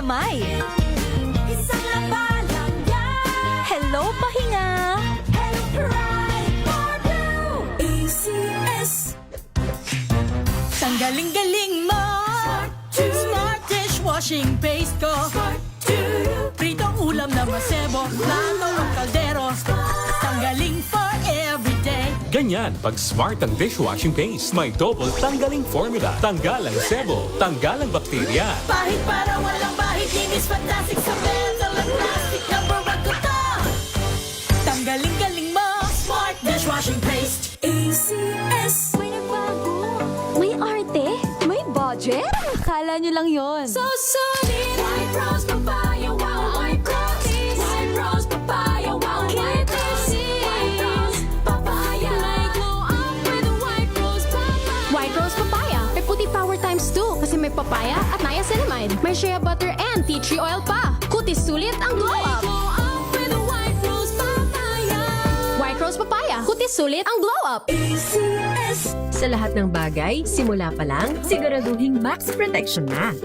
kamay. Isang labalang yan. Hello, pahinga. Hello, pride for you. ACS. Ang galing-galing mo. Smart dishwashing paste ko. Pritong ulam na masebo, plato o kaldero. Tanggaling for everyday. Ganyan pag smart ang dishwashing paste. May double tanggaling formula. Tanggal ang sebo, tanggal ang bakterya. Pahit para walang bahid, linis fantastic sa metal at plastic na barakuta. Tanggaling-galing mo. Smart dishwashing paste. ACS. May nagbago. May arte. May budget. Akala nyo lang yon. So solid. White rose papaya, wow, white rose. White rose papaya, wow, white rose. White rose papaya. May glow up with white rose papaya. White Rose Papaya. May puti power times 2 kasi may papaya at niacinamide. May shea butter and tea tree oil pa. Kutis sulit ang glow May up. glow up with white rose papaya. White Rose Papaya. Kutis sulit ang glow up. ACS. Sa lahat ng bagay, simula pa lang, siguraduhing max protection na.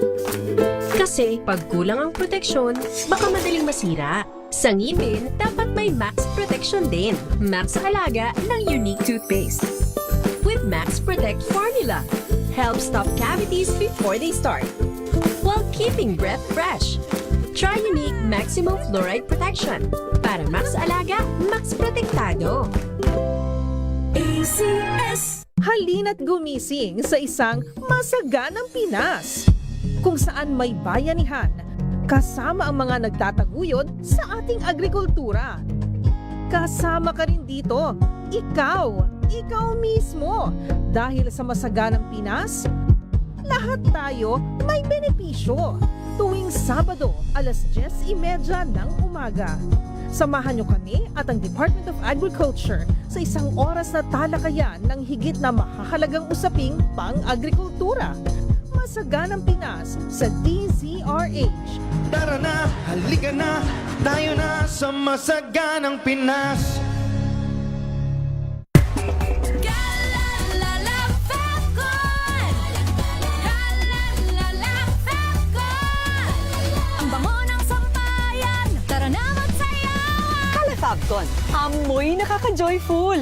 Kasi pag kulang ang proteksyon, baka madaling masira. Sa ngipin, dapat may max protection din. Max sa halaga ng unique toothpaste. With Max Protect Formula, help stop cavities before they start, while keeping breath fresh. Try unique maximum fluoride protection para max alaga, max protektado. ACS. Halina't gumising sa isang masaganang Pinas, kung saan may bayanihan, kasama ang mga nagtataguyod sa ating agrikultura. Kasama ka rin dito, ikaw mismo. Dahil sa masaganang Pinas, lahat tayo may benepisyo. Tuwing Sabado, alas 10:30 ng umaga. Samahan niyo kami at ang Department of Agriculture sa isang oras na talakayan ng higit na mahahalagang usaping pang-agrikultura. Masaganang Pinas sa DZRH. Tara na, halika na, tayo na sa masaganang Pinas. Galalala Falcon. Galalala Falcon. Ang bango ng sampayan. Tara na magsayawan. Calafabcon, amoy nakaka-joyful!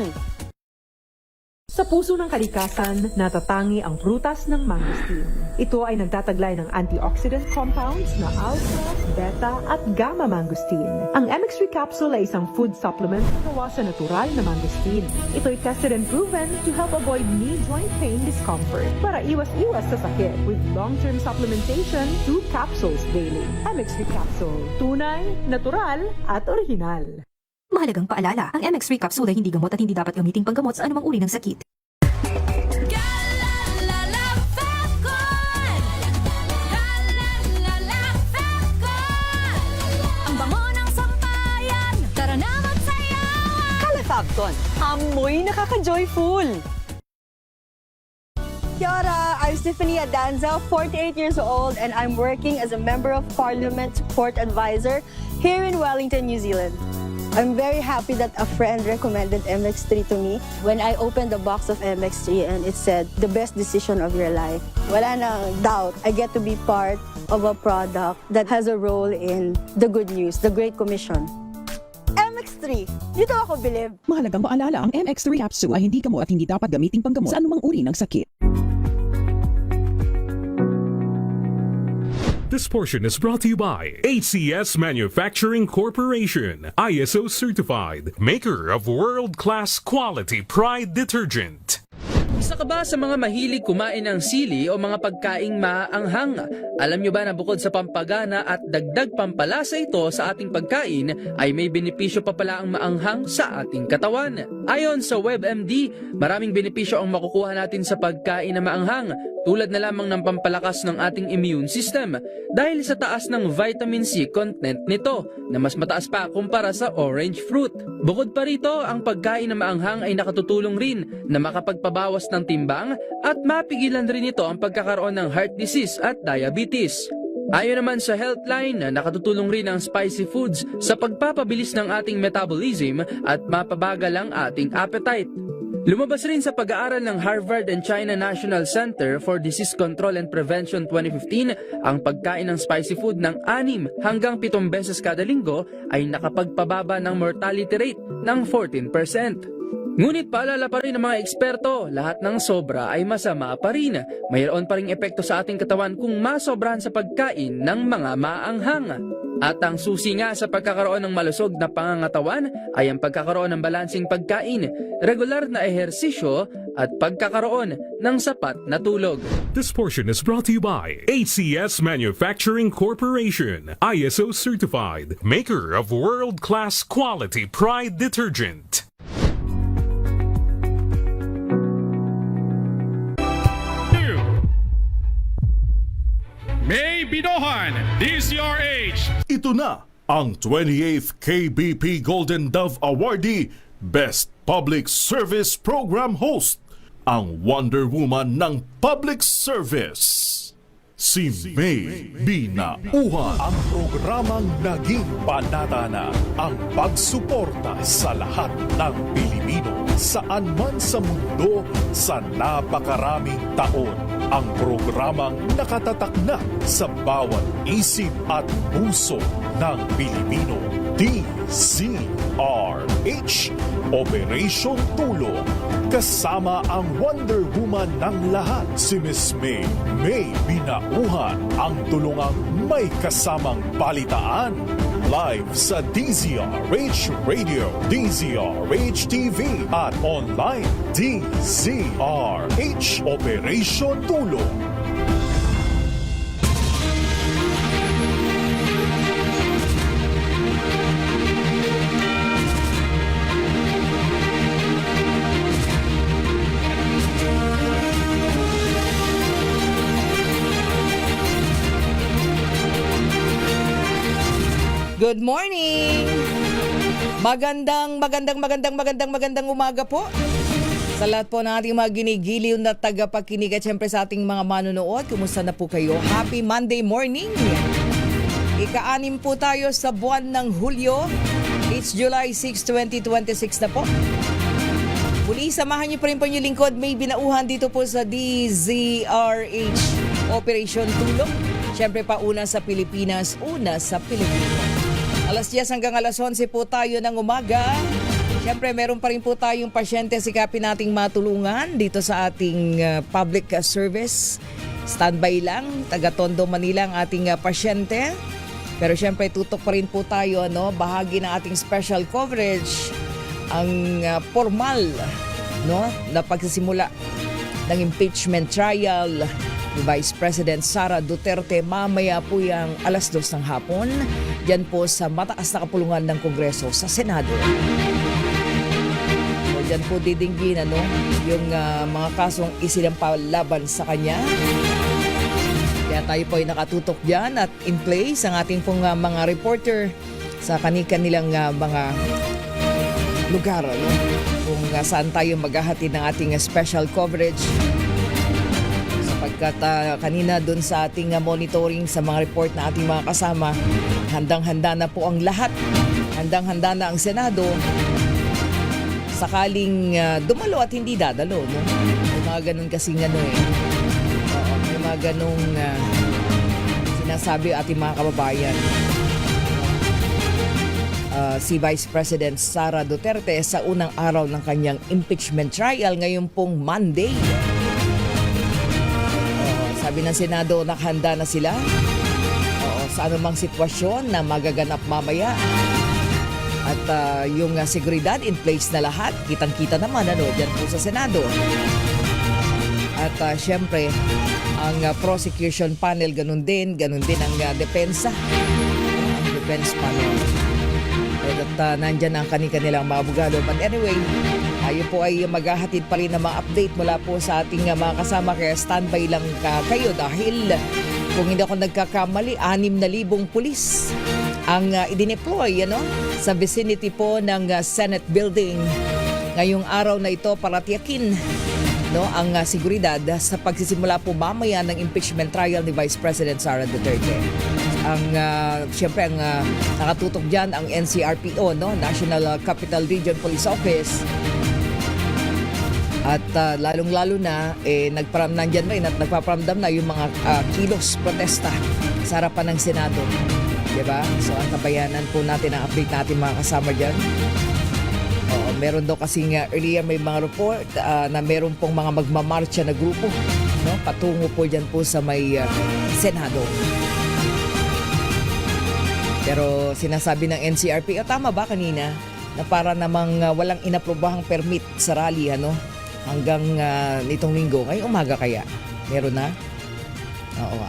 Sa puso ng kalikasan, natatangi ang prutas ng mangosteen. Ito ay nagtataglay ng antioxidant compounds na alpha, beta at gamma mangosteen. Ang MX3 capsule ay isang food supplement na gawa sa natural na mangosteen. Ito ay tested and proven to help avoid knee joint pain discomfort para iwas-iwas sa sakit with long-term supplementation 2 capsules daily. MX3 capsule, tunay, natural at original. Mahalagang paalala, ang MX3 capsule ay hindi gamot at hindi dapat gamiting panggamot sa anumang uri ng sakit. Galalala Falcon. Galalala Falcon. Ang bango ng sampayan. Tara na magsayawan. Calafabcon, amoy nakaka-joyful! Kia ora, I'm Stephanie Adanza, 48 years old, and I'm working as a Member of Parliament Support Advisor here in Wellington, New Zealand. I'm very happy that a friend recommended MX3 to me when I opened the box of MX3 and it said, the best decision of your life. Wala nang doubt, I get to be part of a product that has a role in the good news, the Great Commission. MX3, dito ako bilib. Mahalagang paalala, ang MX3 capsule ay hindi gamot at hindi dapat gamiting panggamot sa anumang uri ng sakit. This portion is brought to you by ACS Manufacturing Corporation, ISO certified, maker of world-class quality Pride detergent. Isa ka ba sa mga mahilig kumain ng sili o mga pagkaing maaanghang? Alam nyo ba na bukod sa pampagana at dagdag pampalasa ito sa ating pagkain, ay may benepisyo pa pala ang maanghang sa ating katawan? Ayon sa WebMD, maraming benepisyo ang makukuha natin sa pagkain na maanghang, tulad na lamang ng pampalakas ng ating immune system dahil sa taas ng vitamin C content nito na mas mataas pa kumpara sa orange fruit. Bukod pa rito, ang pagkain na maanghang ay nakatutulong rin na makapagpabawas ng timbang at mapigilan rin ito ang pagkakaroon ng heart disease at diabetes. Ayon naman sa Healthline, nakatutulong rin ang spicy foods sa pagpapabilis ng ating metabolism at mapabagal ang ating appetite. Lumabas rin sa pag-aaral ng Harvard and China National Center for Disease Control and Prevention 2015 ang pagkain ng spicy food ng 6 hanggang 7 beses kada linggo ay nakapagpababa ng mortality rate ng 14%. Ngunit paalala pa rin ng mga eksperto, lahat ng sobra ay masama pa rin. Mayroon pa ring epekto sa ating katawan kung masobrahan sa pagkain ng mga maanghang. At ang susi nga sa pagkakaroon ng malusog na pangangatawan ay ang pagkakaroon ng balansing pagkain, regular na ehersisyo at pagkakaroon ng sapat na tulog. This portion is brought to you by ACS Manufacturing Corporation, ISO certified, maker of world-class quality Pride detergent. May Binohan, DZRH. Ito na ang 28th KBP Golden Dove Awardee Best Public Service Program Host, ang Wonder Woman ng Public Service. Si May Binauhan. Ang programang naging panata na ang pagsuporta sa lahat ng Pilipino saan man sa mundo sa napakaraming taon. Ang programang nakatatak na sa bawat isip at puso ng Pilipino. DZRH, Operation Tulong. Kasama ang Wonder Woman ng lahat, si Miss May Binauhan, ang tulungang may kasamang balitaan. Live sa DZRH Radio, DZRH TV at online DZRH Operation Tulong. Good morning! Magandang umaga po. Sa lahat po ng ating mga ginigiliw na tagapakinig at syempre sa ating mga manonood, kumusta na po kayo? Happy Monday morning! Ika-6 po tayo sa buwan ng Hulyo. It's July 6, 2026 na po. Muli, samahan niyo pa rin po yung lingkod. May Binauhan dito po sa DZRH Operation Tulong. Syempre pa una sa Pilipinas, una sa Pilipinas. Alas 10 hanggang alas 11 po tayo ng umaga. Siyempre, meron pa rin po tayong pasyente sikapin nating matulungan dito sa ating public service. Standby lang, taga Tondo, Manila ang ating pasyente. Pero siyempre, tutok pa rin po tayo, bahagi ng ating special coverage, ang formal na pagsisimula ng impeachment trial ni Vice President Sara Duterte mamaya po yung alas 2 ng hapon dyan po sa mataas na kapulungan ng Kongreso sa Senado. So dyan po didinggin yung mga kasong isinampalaban sa kanya. Kaya tayo po ay nakatutok dyan at in place ang ating pong mga reporter sa kanilang mga lugar kung saan tayo maghahatid ng ating special coverage. Pagkat kanina doon sa ating monitoring sa mga report na ating mga kasama, handang-handa na po ang lahat. Handang-handa na ang Senado. Sakaling dumalo at hindi dadalo. May mga ganun kasing may mga ganung sinasabi ating mga kababayan. Si Vice President Sara Duterte sa unang araw ng kanyang impeachment trial ngayon pong Monday. Sabi ng Senado, nakahanda na sila sa anumang sitwasyon na magaganap mamaya. At yung seguridad in place na lahat, kitang-kita naman dyan po sa Senado. At syempre, ang prosecution panel, ganun din ang depensa. Ang defense panel. At nandyan ang kanilang mga abogado. But anyway, tayo po ay maghahatid pa rin ng mga update mula po sa ating mga kasama. Kaya standby lang kayo dahil kung hindi ako nagkakamali, 6,000 pulis ang idineploy sa vicinity po ng Senate Building ngayong araw na ito para tiyakin ang seguridad sa pagsisimula po mamaya ng impeachment trial ni Vice President Sara Duterte. Siyempre, ang nakatutok dyan ang NCRPO, National Capital Region Police Office. At lalong-lalo na, nandyan rin at nagpaparamdam na yung mga kilos protesta sa harapan ng Senado. Diba? So, ang kabayanan po natin, ang update natin mga kasama dyan. Oo, meron daw kasing earlier may mga report na meron pong mga magmamarcha na grupo, no? Patungo po dyan po sa may Senado. Pero sinasabi ng NCRP, tama ba kanina, na para namang walang inaprobahang permit sa rally, hanggang nitong linggo. Ngayong umaga kaya? Meron na? Oo,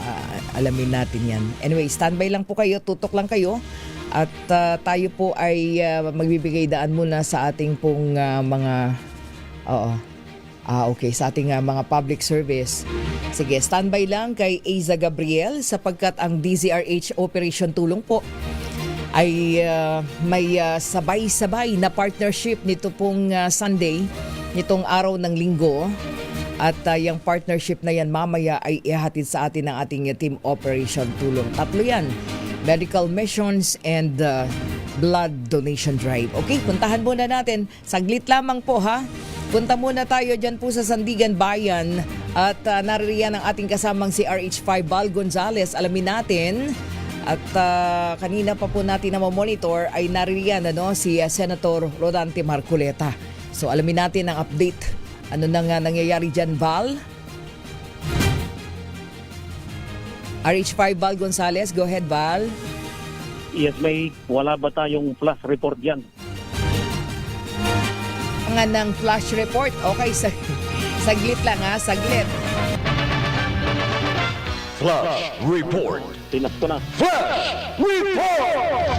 alamin natin yan. Anyway, standby lang po kayo, tutok lang kayo. At tayo po ay magbibigay daan muna sa ating pong sa ating mga public service. Sige, standby lang kay Aiza Gabriel sapagkat ang DZRH Operation Tulong po ay may sabay-sabay na partnership nito pong Sunday, nitong araw ng linggo. At yung partnership na yan mamaya ay ihatid sa atin ng ating Team Operation Tulong. Tatlo yan, medical missions and blood donation drive. Okay, puntahan muna natin. Saglit lamang po ha. Punta muna tayo dyan po sa Sandigan Bayan at naririyan ang ating kasamang si RH5 Val Gonzales. Alamin natin at kanina pa po natin na monitor ay naririyan si Senator Rodante Marcoleta. So alamin natin ang update. Ano nang nangyayari dyan, Val? RH5 Val Gonzales, go ahead, Val. Yes, may wala ba tayong flash report dyan? Nga ng flash report? Okay, saglit lang ha, saglit. Flash report. Tinas ko na. Flash report!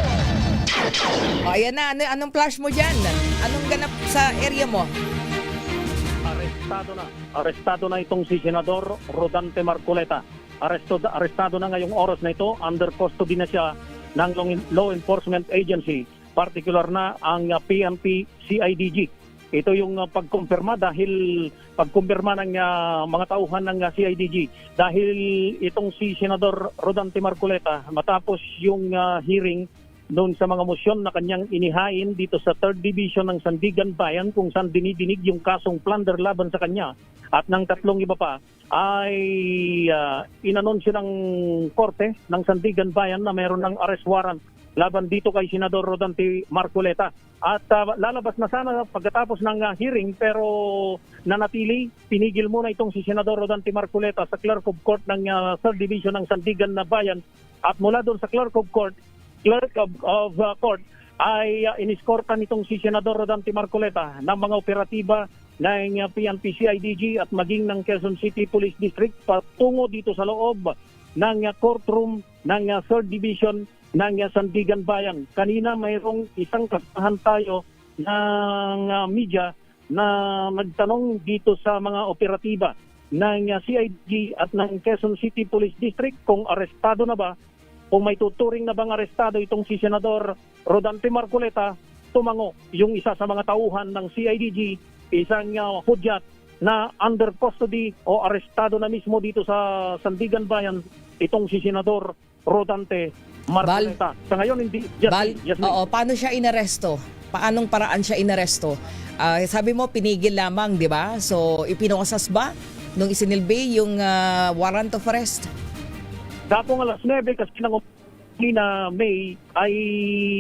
O, ayan na. Anong flash mo dyan? Anong ganap sa area mo? Arestado na itong si Senador Rodante Marcoleta. Arestado na ngayong oras na ito. Under custody na siya ng Law Enforcement Agency. Particular na ang PNP CIDG. Ito yung pagkumpirma ng mga tauhan ng CIDG. Dahil itong si Senador Rodante Marcoleta, matapos yung hearing noon sa mga mosyon na kanyang inihain dito sa 3rd Division ng Sandigan Bayan kung saan dinidinig yung kasong plunder laban sa kanya at ng tatlong iba pa ay inanunsyo ng korte ng Sandigan Bayan na mayroon ng arrest warrant laban dito kay Senador Rodante Marcoleta. At lalabas na sana pagkatapos ng hearing pero nanatili, pinigil muna itong si Senador Rodante Marcoleta sa Clerk of Court ng 3rd Division ng Sandigan na Bayan at mula doon sa Clerk of Court ay iniskortan nitong si Senador Rodante Marcoleta ng mga operatiba ng PNP CIDG at maging ng Quezon City Police District patungo dito sa loob ng courtroom ng 3rd Division ng Sandigan Bayan. Kanina mayroong isang kasahan tayo ng media na nagtanong dito sa mga operatiba ng CIDG at ng Quezon City Police District kung arestado na ba, kung may tuturing na bang arestado itong si Senador Rodante Marcoleta. Tumango yung isa sa mga tauhan ng CIDG, isang hudyat na under custody o arestado na mismo dito sa Sandigan Bayan, itong si Senador Rodante Marcoleta. Sa ngayon, hindi. Paano siya inaresto? Paanong paraan siya inaresto? Sabi mo, pinigil lamang, di ba? So, ipinokasas ba nung isinilbi yung warrant of arrest? Datong alas 9 kasi na May ay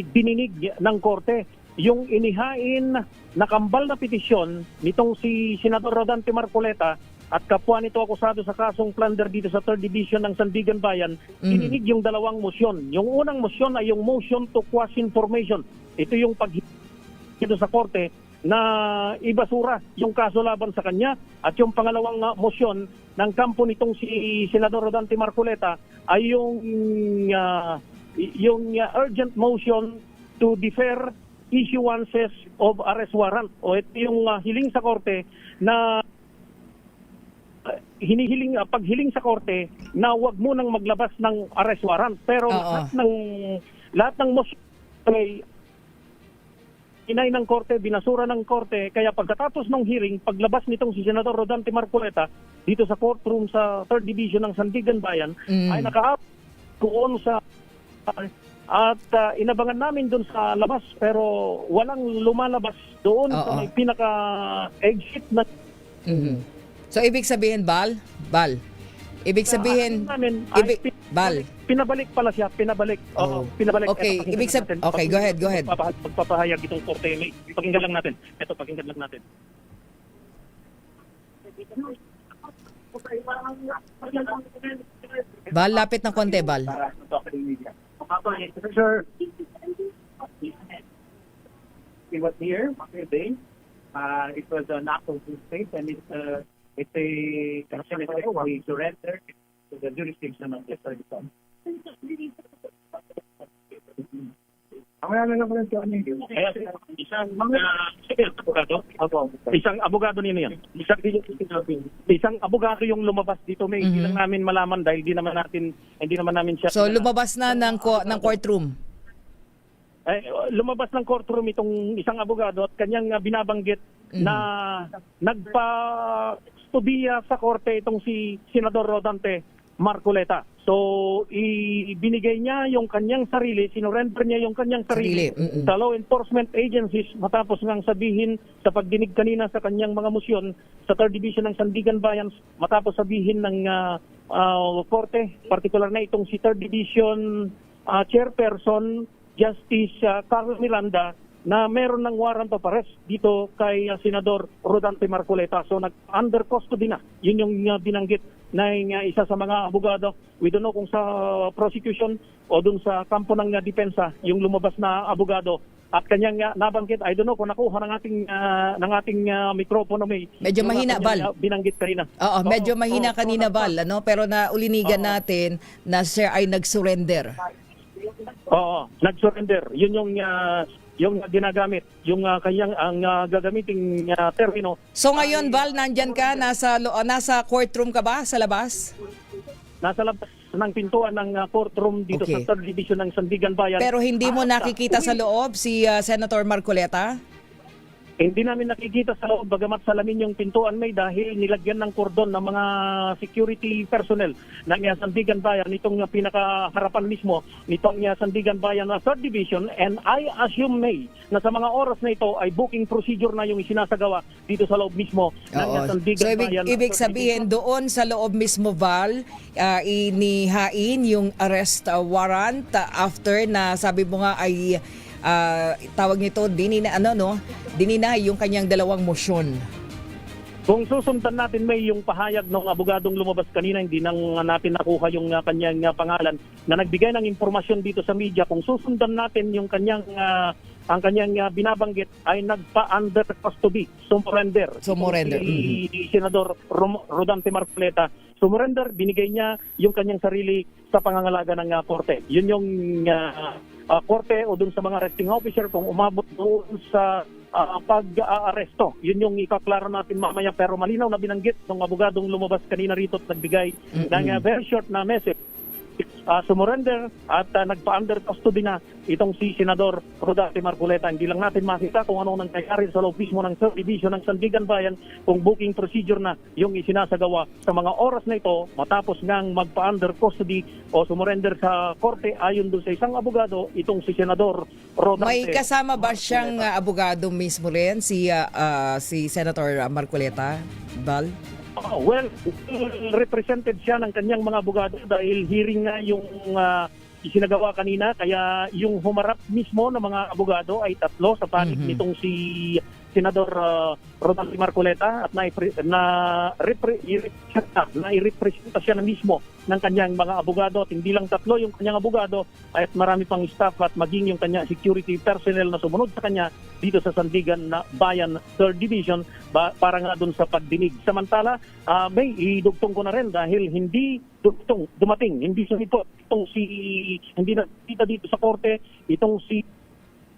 dininig ng korte yung inihain na kambal na petisyon nitong si Senador Rodante Marcoleta at kapwa nito akusado sa kasong plunder dito sa 3rd Division ng Sandigan Bayan. Dininig yung dalawang mosyon. Yung unang mosyon ay yung motion to quash information. Ito yung dito sa korte na ibasura yung kaso laban sa kanya, at yung pangalawang mosyon ng kampo nitong si Senador Rodante Marcoleta ay yung urgent motion to defer issuances of arrest warrant, o ito yung hiling sa korte na paghiling sa korte na wag mo nang maglabas ng arrest warrant, pero lahat ng motion ay inay ng korte, binasura ng korte. Kaya pagkatapos ng hearing, paglabas nitong si Senador Rodante Marcoleta dito sa courtroom sa 3rd Division ng Sandigan Bayan, ay doon sa at inabangan namin doon sa labas pero walang lumalabas doon sa may pinaka-exit na So, ibig sabihin, Bal? Ibig sabihin, Bal. Pinabalik pala siya, pinabalik. Pinabalik. Okay, Ito, ibig sabihin, natin. okay, go ahead. Magpapahayag itong korte. Pakinggan lang natin. Ito, pakinggan lang natin. Bal, lapit ng konti, Bal. Sir, he was here today. It was an act of good faith, and it's a we surrender to the jurisdiction of the service. Isang abogado nino yan. Isang abogado yung lumabas dito. May hindi lang namin malaman dahil hindi naman namin siya. So, lumabas na ng courtroom? Lumabas ng courtroom itong isang abogado at kanyang binabanggit na nagpa-studiya sa korte itong si Senador Rodante Marcoleta. So, ibinigay niya yung kanyang sarili, sinurrender niya yung kanyang sarili sa law enforcement agencies matapos ngang sabihin sa pagdinig kanina sa kanyang mga musyon sa 3rd Division ng Sandigan Bayan, matapos sabihin ng korte, particular na itong si 3rd Division Chairperson Justice Carlos Miranda, na meron ng warrant of arrest dito kay Senador Rodante Marcoleta. So under custody na. Yun yung binanggit na isa sa mga abogado. We don't know kung sa prosecution o dun sa kampo ng depensa yung lumabas na abogado. At kanyang nabanggit, I don't know kung nakuha ng ating mikropono medyo mahina, Bal. Binanggit kanina. Oo, medyo mahina kanina, Bal, ano? Pero naulinigan natin na siya ay nag-surrender. Oo, nag-surrender. Yun yung ginagamit, yung kanyang gagamiting termino. So ngayon, Bal, nandyan ka, nasa courtroom ka ba sa labas? Nasa labas ng pintuan ng courtroom dito sa 3rd Division ng Sandigan Bayan. Pero hindi mo nakikita sa loob si Senator Marcoleta? Hindi namin nakikita sa loob, bagamat salamin yung pintuan dahil nilagyan ng kordon ng mga security personnel ng Sandigan Bayan, itong pinakaharapan mismo nitong Sandigan Bayan na 3rd Division, and I assume na sa mga oras na ito ay booking procedure na yung isinasagawa dito sa loob mismo ng Sandigan Bayan. So ibig sabihin doon sa loob mismo, Val, inihain yung arrest warrant after na sabi mo nga ay tawag nito dinina yung kanyang dalawang motion. Kung susundan natin yung pahayag ng abogadong lumabas kanina, hindi natin nakuha yung kanyang pangalan na nagbigay ng impormasyon dito sa media. Kung susundan natin yung ang kanyang binabanggit ay nagpa-under custody, surrender. Si Senador Rodante Marcoleta, surrender, binigay niya yung kanyang sarili sa pangangalaga ng korte. Yun yung korte o dun sa mga arresting officer kung umabot doon sa pag-aaresto. Yun yung ikaklaro natin mamaya, pero malinaw na binanggit ng abogadong lumabas kanina rito at nagbigay ng very short na message. Sumurrender at nagpa-under custody na itong si Senador Rodante Marcoleta. Hindi lang natin makita kung anong nangyayari sa loob mismo ng 3rd Division ng Sandigan Bayan, kung booking procedure na yung isinasagawa sa mga oras na ito matapos ngang magpa-under custody o sumurrender sa korte ayon doon sa isang abogado, itong si Senador Rodante. May kasama ba siyang abogado mismo rin, si Senator Marcoleta, Val? Well, represented siya ng kanyang mga abogado dahil hearing nga yung isinagawa kanina, kaya yung humarap mismo ng mga abogado ay 3 sa panig nitong si Senador Rodante Marcoleta at na-representa siya na mismo ng kanyang mga abogado at hindi lang 3 yung kanyang abogado at marami pang staff at maging yung kanyang security personnel na sumunod sa kanya dito sa Sandigan Bayan 3rd Division para nga dun sa pagdinig. Samantala, may idugtong ko na rin dahil hindi dumating, hindi sumipot hindi nakita dito sa korte itong si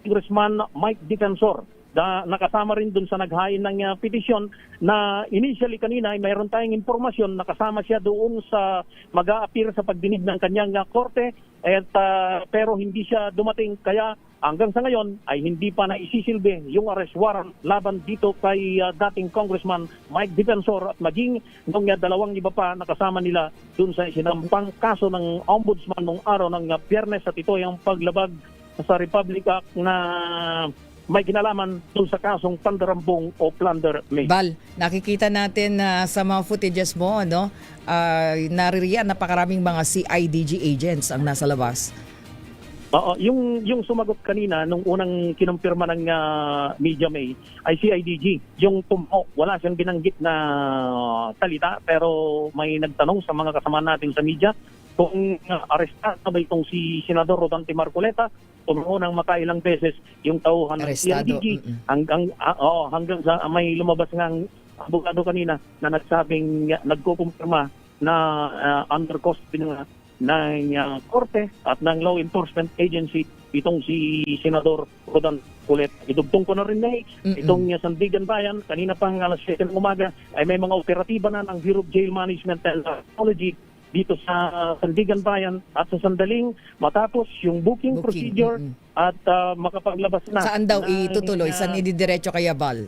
Congressman Mike Defensor na nakasama rin dun sa naghain ng petisyon na initially kanina ay mayroon tayong impormasyon na kasama siya doon sa mag-a-appear sa pagdinig ng kanyang korte pero hindi siya dumating, kaya hanggang sa ngayon ay hindi pa naisisilbi yung arrest warrant laban dito kay dating Congressman Mike Defensor at maging nung 2 iba pa nakasama nila dun sa isinampang kaso ng Ombudsman nung araw ng Biyernes, at ito ay ang paglabag sa Republic Act na may kinalaman dun sa kasong pandarambong o plunder may. Bal, nakikita natin na sa mga footages mo, no? Naririyan napakaraming mga CIDG agents ang nasa labas. Yung sumagot kanina nung unang kinumpirma ng Media May ay CIDG. Yung wala siyang binanggit na salita pero may nagtanong sa mga kasama natin sa media kung arestado ba itong si Senador Rodante Marcoleta. Tumango ng makailang beses yung tauhan ng CIDG hanggang sa may lumabas ng abogado kanina na nagsabing nagkukumpirma na under custody ng korte at ng law enforcement agency itong si Senador Rodante Marcoleta. Idugtong ko na rin na itong Sandigan Bayan, kanina pang alas 7 ng umaga ay may mga operatiba na ng Bureau of Jail Management and Technology dito sa Sandigan Bayan at sa sandaling matapos yung booking procedure at makapaglabas na. Saan daw itutuloy? Saan ididiretso kaya, Bal?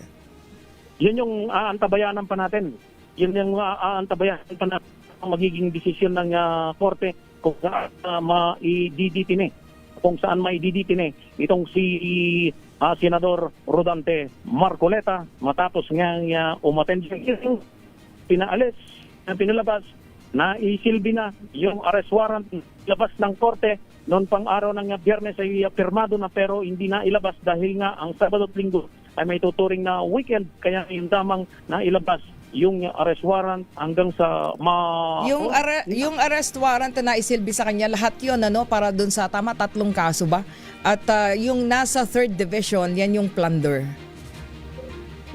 Yun yung aantabayanan pa natin. Yun yung aantabayanan pa natin ang magiging desisyon ng korte kung saan maididitine. Kung saan maididitine itong si Senador Rodante Marcoleta matapos nga umattend sa hearing, pinalabas na isilbi na yung arrest warrant labas ng korte noon pang araw ng Biyernes ay pirmado na pero hindi na ilabas dahil nga ang Sabado at Linggo ay may tuturing na weekend kaya yung damang na ilabas yung arrest warrant hanggang sa yung arrest warrant na isilbi sa kanya lahat yon para dun sa 3 kaso ba at yung nasa 3rd division yan yung plunder.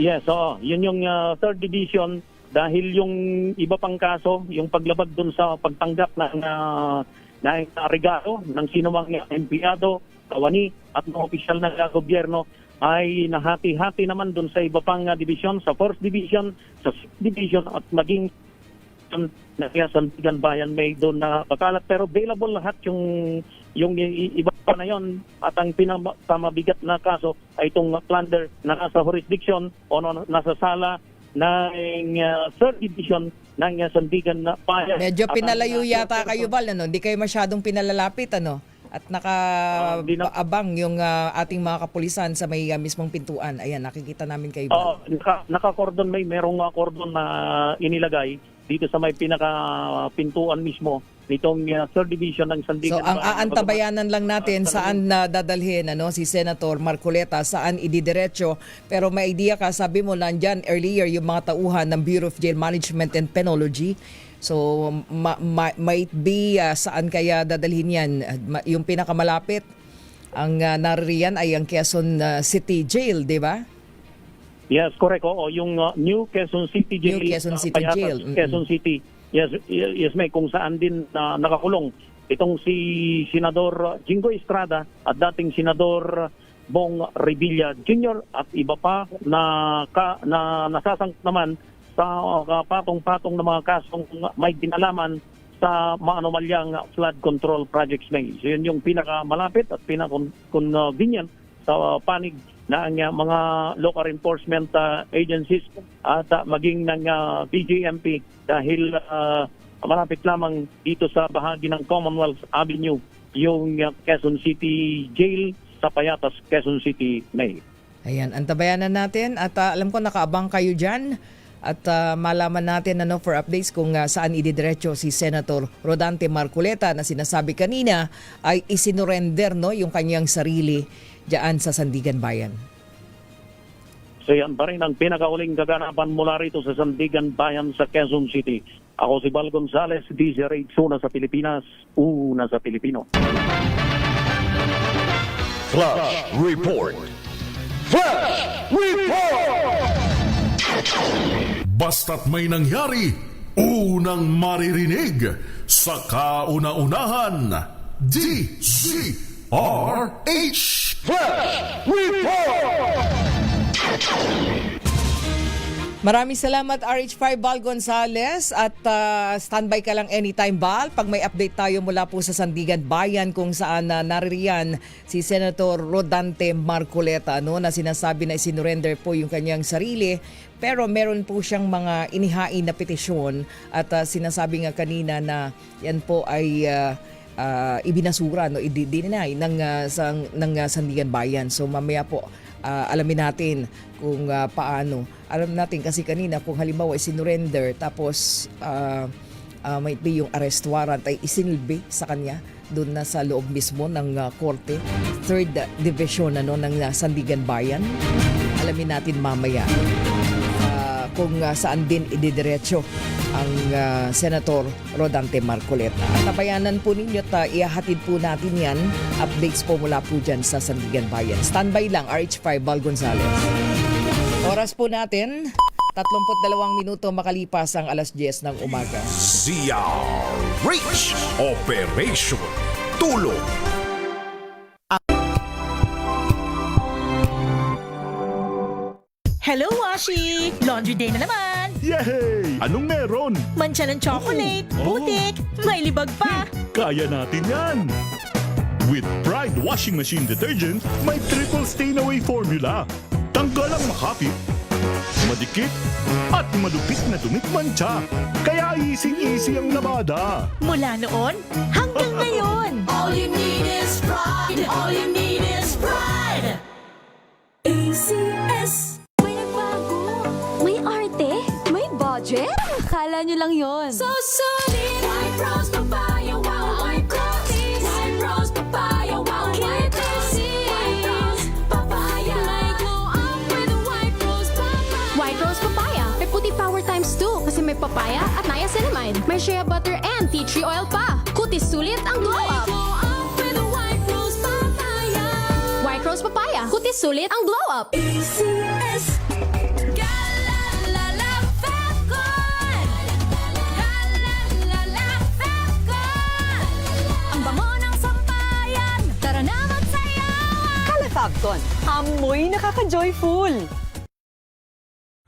Yes, yun yung 3rd division dahil yung iba pang kaso yung paglabag dun sa pagtanggap ng regalo ng sinumang empleyado, kawani at mga opisyal ng gobyerno ay nahati-hati naman dun sa iba pang division, sa 4th division, sa 6th division at maging na Sandigan Bayan may doon na pakalat pero available lahat yung iba pa na yon at ang pinakamabigat na kaso ay itong plunder na nasa jurisdiction o nasa sala ng 3rd division ng Sandigan Bayan. Medyo pinalayo yata kayo, Bal, hindi kayo masyadong pinalalapit, at nakaabang yung ating mga kapulisan sa may mismong pintuan. Ayan, nakikita namin kayo. Naka-cordon merong cordon na inilagay dito sa may pinaka-pintuan mismo nitong 3rd Division ng Sandigan. So, ang aantabayanan lang natin saan dadalhin si Senator Marcoleta, saan ididiretso. Pero may idea ka, sabi mo nandyan earlier yung mga tauhan ng Bureau of Jail Management and Penology. So, might be saan kaya dadalhin yan? Yung pinakamalapit, ang naririyan ay ang Quezon City Jail, di ba? Yes, correct. Yung New Quezon City Jail. New Quezon City Jail. Quezon City. Yes, may kung saan din nakakulong itong si Senador Jingo Estrada at dating Senador Bong Revilla Jr. at iba pa na nasasangkot naman sa patong-patong na mga kasong may dinalaman sa maanumalyang flood control projects may. So yun yung pinakamalapit at pinaka-convenient sa panig ng mga local enforcement agencies at maging ng BJMP dahil malapit lamang dito sa bahagi ng Commonwealth Avenue yung Quezon City Jail sa Payatas, Quezon City, May. Ayan, antabayanan natin at alam ko nakaabang kayo dyan. At malaman natin for updates kung saan ididiretso si Senator Rodante Marcoleta na sinasabi kanina ay isinurrender yung kanyang sarili diyan sa Sandigan Bayan. So yan pa rin ang pinakauling kaganapan mula rito sa Sandigan Bayan sa Quezon City. Ako si Bal Gonzales, DZRH, una sa Pilipinas, una sa Pilipino. Flash Report. Flash Report! Basta't may nangyari, unang maririnig sa kauna-unahan. DZRH Flash Report! Maraming salamat RH5 Bal Gonzales at standby ka lang anytime, Bal, pag may update tayo mula po sa Sandigan Bayan kung saan naririyan si Senator Rodante Marcoleta na sinasabi na isinurrender po yung kanyang sarili pero meron po siyang mga inihain na petisyon at sinasabi nga kanina na yan po ay ibinasura, i-deny ng Sandigan Bayan. So mamaya po alamin natin kung paano. Alam natin kasi kanina kung halimbawa sinurrender tapos might be yung arrest warrant ay isinilbi sa kanya doon na sa loob mismo ng korte, 3rd Division ng Sandigan Bayan. Alamin natin mamaya kung saan din ididiretso ang Senator Rodante Marcoleta. At tabayanan po ninyo at ihahatid po natin yan. Updates po mula po dyan sa Sandigan Bayan. Standby lang, RH5 Val Gonzales. Oras po natin, 32 minuto makalipas ang alas 10 ng umaga. Reach Operation Tulong. Hello, Washi! Laundry day na naman! Yay! Anong meron? Mancha ng chocolate, putik, may libag pa! Kaya natin yan! With Pride Washing Machine Detergent, may triple stain-away formula. Tanggal ang makapit, madikit, at malupit na dumit mancha. Kaya easy-easy ang labada. Mula noon hanggang ngayon! All you need is pride. All you need is pride. ACS. May nagbago. May arte. May budget. Akala nyo lang yon. So solid. White rose papaya, wow, white rose. White rose papaya, wow, white rose. White rose papaya. May glow up with white rose papaya. White rose papaya. May puti power times 2 kasi may papaya at niacinamide. May shea butter and tea tree oil pa. Kutis sulit ang glow up. Glow up with white rose papaya. White rose papaya. Kutis sulit ang glow up. ACS. Galalala Falcon. Galalala Falcon. Ang bango ng sampayan. Tara na magsayawan. Calefacton, amoy nakaka-joyful.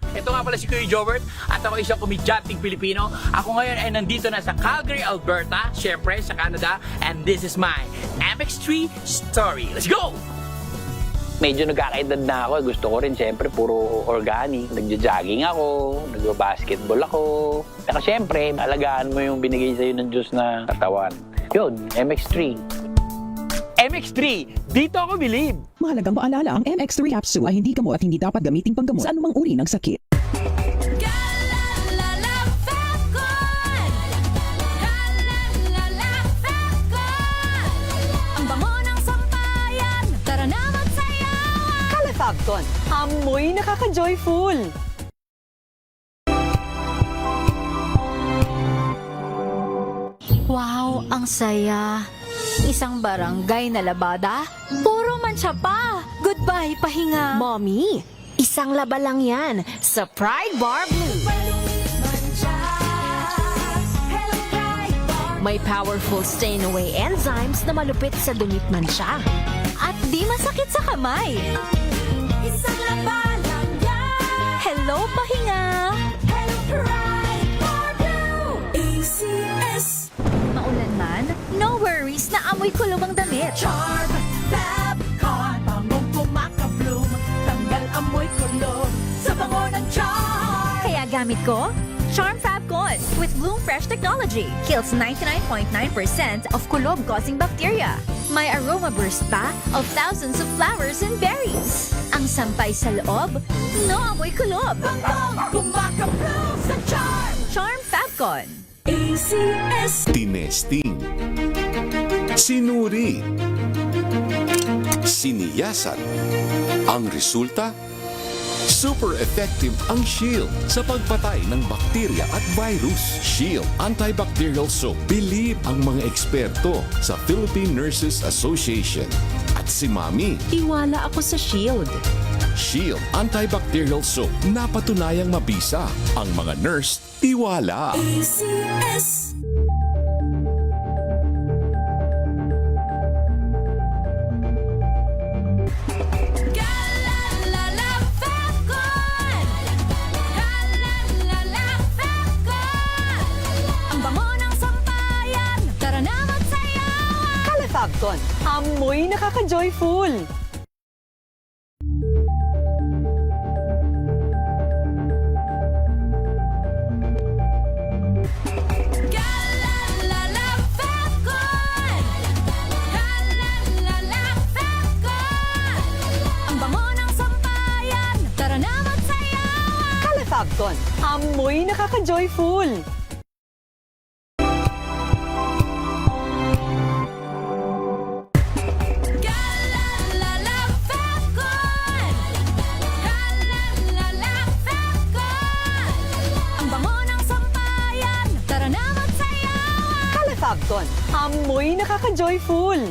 Ito nga pala si Kuya Jobert at ako isang komedyanteng Pilipino. Ako ngayon ay nandito na sa Calgary, Alberta, syempre sa Canada, and this is my MX3 story. Let's go! Medyo nagkakaedad na ako. Gusto ko rin syempre puro organic. Nagja-jogging ako, nagba-basketball ako. Saka syempre, alagaan mo yung binigay sa'yo ng Diyos na katawan. Yun, MX3. MX3, dito ako believe. Mahalagang paalala, ang MX3 capsule ay hindi gamot at hindi dapat gamiting panggamot sa anumang uri ng sakit. Galalala Falcon. Galalala Falcon. Ang bango ng sampayan. Tara na magsayawan. Calefacton, amoy nakaka-joyful. Wow, ang saya. Isang barangay na labada, puro mancha pa. Goodbye, pahinga. Mommy, isang laba lang yan sa Pride Bar Blue. May powerful stain-away enzymes na malupit sa dumit mancha. At di masakit sa kamay. Isang laba lang yan. Hello, pahinga. Hello, Pride Bar Blue. ACS. Maulan man, no worries na amoy kulong ang damit. Charm, Fabcon, bangong pumakabloom, tanggal amoy kulog sa bango ng charm. Kaya gamit ko, Charm Fabcon with Bloom Fresh Technology. Kills 99.9% of kulob-causing bacteria. May aroma burst pa of thousands of flowers and berries. Ang sampay sa loob, no amoy kulob. Bangong pumakabloom sa charm. Charm Fabcon. ACS. Tinesting, sinuri, siniyasan. Ang resulta? Super effective ang Shield sa pagpatay ng bakterya at virus. Shield Antibacterial Soap. Believe ang mga eksperto sa Philippine Nurses Association. At si Mami. Tiwala ako sa Shield. Shield Antibacterial Soap. Napatunayang mabisa. Ang mga nurse, tiwala. ACS. Galalala Falcon. Galalala Falcon. Ang bango ng sampayan. Tara na magsayawan. Calefacton, amoy nakaka-joyful. Galalala Falcon. Galalala Falcon. Ang bango ng sampayan. Napton, amoy nakaka-joyful. Ang bango ng sampayan, tara na magsayawan! Kalafabton, amoy nakaka-joyful.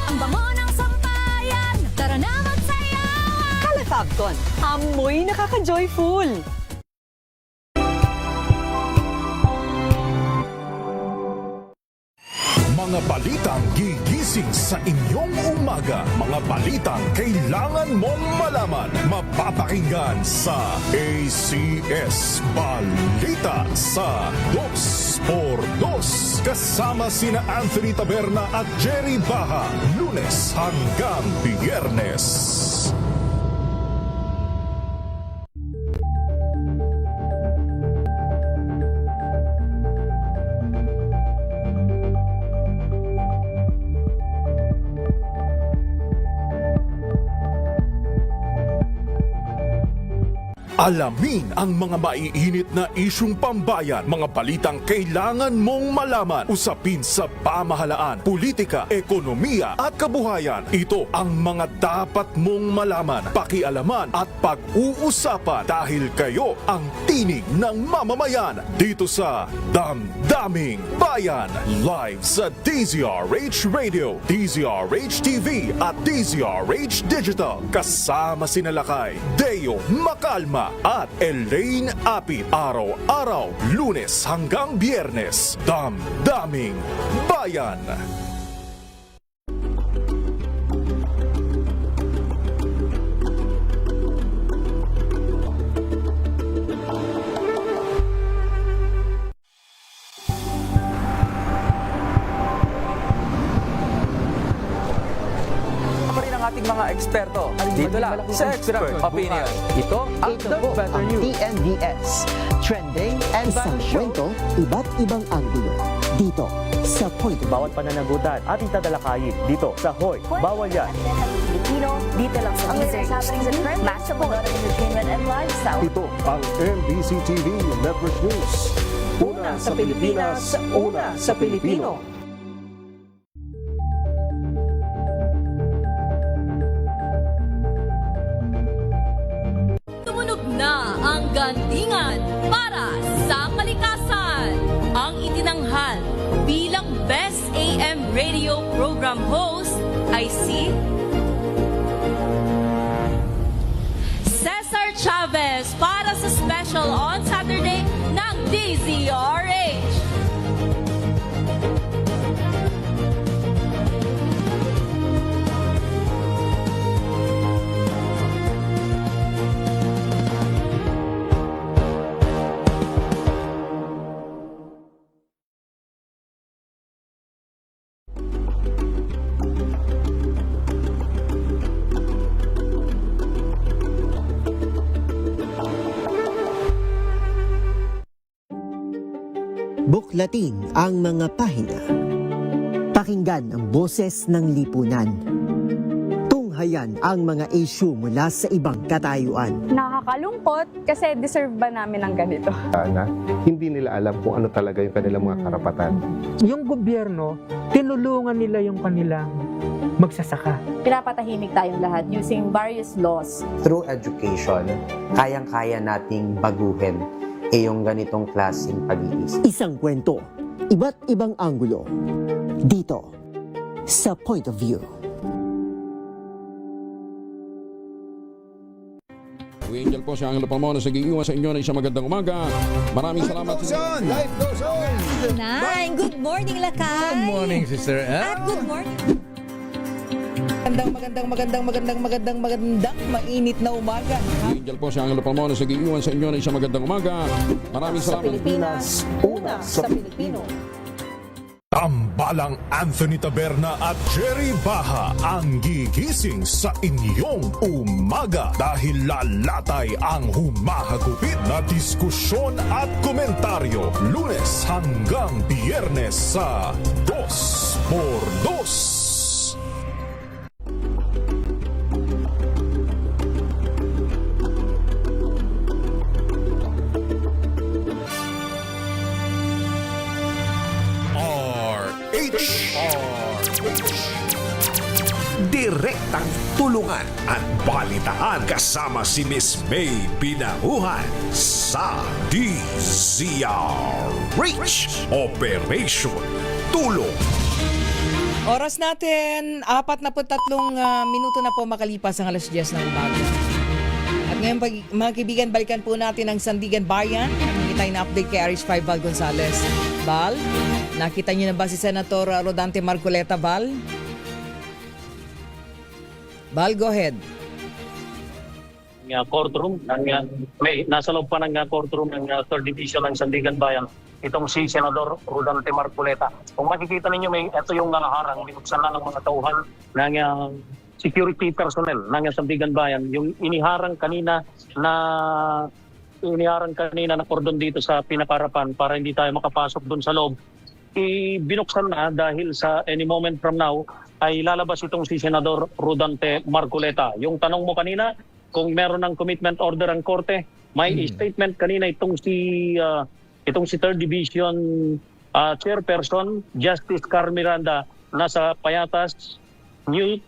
Ang bango ng sampayan, tara na magsayawan! Kalafabton, amoy nakaka-joyful. Mga balitang gigising sa inyong umaga. Mga balitang kailangan mong malaman. Mapapakinggan sa ACS Balita sa 2x2. Kasama sina Anthony Taberna at Jerry Baha. Lunes hanggang Biyernes. Alamin ang mga maiinit na isyung pambayan, mga balitang kailangan mong malaman, usapin sa pamahalaan, politika, ekonomiya at kabuhayan. Ito ang mga dapat mong malaman, pakialaman at pag-uusapan dahil kayo ang tinig ng mamamayan dito sa Damdaming Bayan. Live sa DZRH Radio, DZRH TV at DZRH Digital. Kasama sina Lakay, Deo Macalma at Elaine Apit. Araw-araw, Lunes hanggang Biyernes. Damdaming Bayan. Ating mga eksperto dito lang sa Expert Opinion. Ito ang The Better News. TNVS, trending and Isang kwento, iba't ibang anggulo. Dito sa Point. Bawat pananagutan ating tatalakayin dito sa Hoy. Bawal yan. Pilipino, dito lang sa Research TV, matchable entertainment and lifestyle. Ito ang NBC TV Network News. Una sa Pilipinas, una sa Pilipino. Tumunog na ang gandingan para sa kalikasan. Ang itinanghal bilang Best AM Radio Program Host ay si Cesar Chavez para sa special on Saturday ng DZRH. Buklatin ang mga pahina. Pakinggan ang boses ng lipunan. Tunghayan ang mga issue mula sa ibang katayuan. Nakakalungkot kasi deserve ba namin ng ganito? Na hindi nila alam kung ano talaga yung kanilang mga karapatan. Yung gobyerno, tinulungan nila yung kanilang magsasaka. Pinapatahimik tayong lahat using various laws. Through education, kayang-kaya nating baguhin yung ganitong klaseng pag-iisip. Isang kwento, iba't ibang anggulo. Dito sa Point of View. Angel po si Angelo Palmona sa giiwan sa inyo na isang magandang umaga. Maraming salamat. Life goes on! Nine, good morning, Lakay! Good morning, sister. At good morning. Magandang mainit na umaga. Angel po si Angelo Palmona sa giiwan sa inyo na isang magandang umaga. Maraming salamat. Sa Pilipinas, una sa Pilipino. Tambalang Anthony Taberna at Jerry Baha ang gigising sa inyong umaga dahil lalatay ang humahagupit na diskusyon at komentaryo Lunes hanggang Biyernes sa 2x2. Direktang tulungan at balitaan kasama si Miss May Pinahuhan sa DZRH Operation Tulong. Oras natin, 43 minuto na po makalipas ang alas 10 ng umaga. At ngayon, mga kaibigan, balikan po natin ang Sandigan Bayan. Nakikita yung update kay RH5 Val Gonzales. Val, nakita niyo na ba si Senator Rodante Marcoleta, Val? Val, go ahead. Courtroom, nasa loob pa ng courtroom ng 3rd Division ng Sandigan Bayan, itong si Senador Rodante Marcoleta. Kung makikita ninyo, ito yung harang, binuksan na ng mga tauhan ng security personnel ng Sandigan Bayan. Yung iniharang kanina na cordon dito sa pinakarapan para hindi tayo makapasok doon sa loob, binuksan na dahil sa any moment from now ay lalabas itong si Senador Rodante Marcoleta. Yung tanong mo kanina, kung meron ng commitment order ang korte, may statement kanina itong si 3rd Division Chairperson Justice Carl Miranda nasa Payatas, New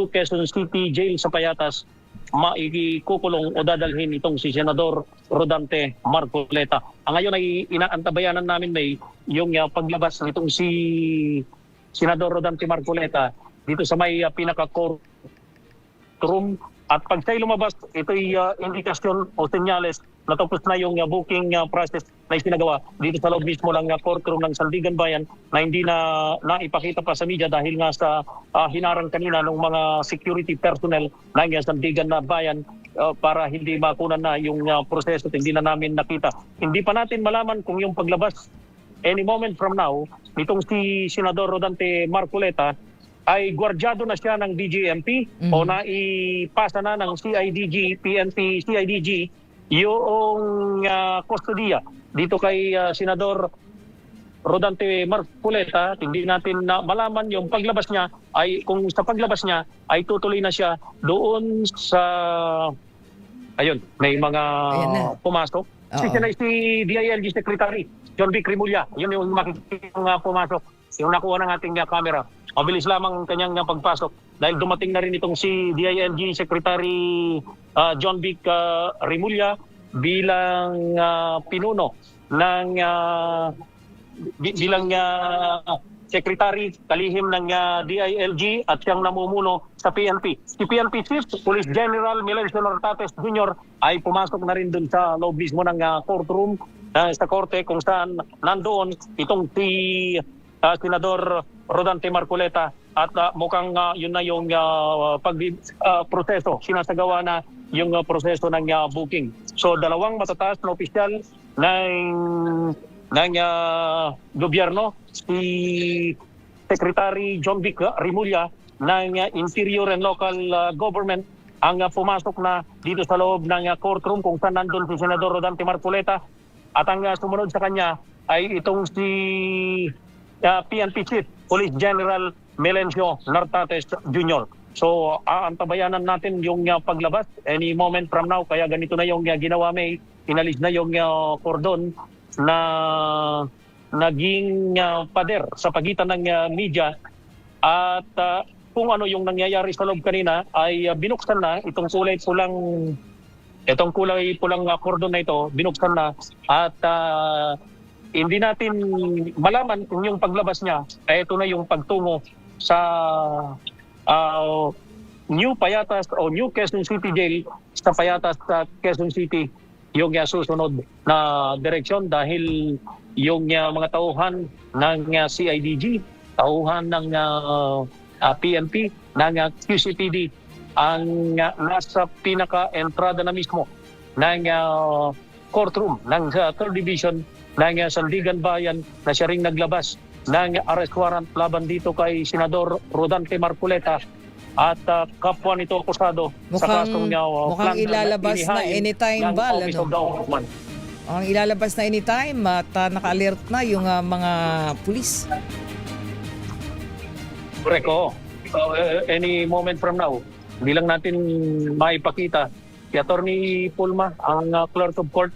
Quezon City Jail sa Payatas, maikukulong o dadalhin itong si Senador Rodante Marcoleta. Ang ngayon ay inaantabayanan namin yung paglabas nitong si Senador Rodante Marcoleta dito sa may pinaka-courtroom. At pag siya'y lumabas, ito'y indikasyon o senyales na tapos na yung booking process na isinagawa dito sa loob mismo ng courtroom ng Sandigan Bayan na hindi na naipakita pa sa media dahil nga sa hinarang kanina ng mga security personnel ng Sandigan Bayan para hindi makunan na yung proseso at hindi na namin nakita. Hindi pa natin malaman kung yung paglabas any moment from now nitong si Senador Rodante Marcoleta ay gwardyado na siya ng DGMP o naipasa na ng CIDG, PNP, CIDG yung kustodiya dito kay Senador Rodante Marcoleta. Hindi natin malaman yung paglabas niya ay kung sa paglabas niya ay tutuloy na siya doon sa ayun, may mga pumasok. Si DILG Secretary John B. Rimulya, yun yung makikita pumasok. Yung nakuha ng ating camera. Mabilis lamang kanyang pagpasok dahil dumating na rin itong si DILG Secretary John B. Rimulya bilang pinuno ng bilang secretary kalihim ng DILG at siyang namumuno sa PNP. Si PNP Chief Police General Milencio Nortates Jr. ay pumasok na rin dun sa loob mismo ng courtroom sa korte kung saan nandoon itong si Senador Rodante Marcoleta at mukhang yun na yung proseso. Sinasagawa na yung proseso ng booking. So dalawang matataas na opisyal ng gobyerno, si Secretary John B. Rimulya ng Interior and Local Government ang pumasok na dito sa loob ng courtroom kung saan nandun si Senador Rodante Marcoleta at ang sumunod sa kanya ay itong si PNP Chief Police General Milencio Nortates Jr. So aantabayanan natin yung paglabas any moment from now. Kaya ganito na yung ginawa, May. Inalis na yung cordon na naging pader sa pagitan ng media at kung ano yung nangyayari sa loob kanina ay binuksan na itong kulay pulang cordon na ito, binuksan na at hindi natin malaman kung yung paglabas niya ay ito na yung pagtungo sa New Payatas o New Quezon City Jail sa Payatas sa Quezon City yung susunod na direksyon dahil yung mga tauhan ng CIDG, tauhan ng PNP, ng QCPD ang nasa pinaka-entrada na mismo ng courtroom ng 3rd Division ng Sandigan Bayan na siya ring naglabas ng arrest warrant laban dito kay Senador Rodante Marcoleta at kapwa nito akusado sa kasong mukhang ilalabas na anytime, Val, Office of the Ombudsman. Ang ilalabas na anytime at naka-alert na yung mga pulis. Correct, oo. Any moment from now, hindi lang natin maipakita. Si Attorney Pulma, ang clerk of court,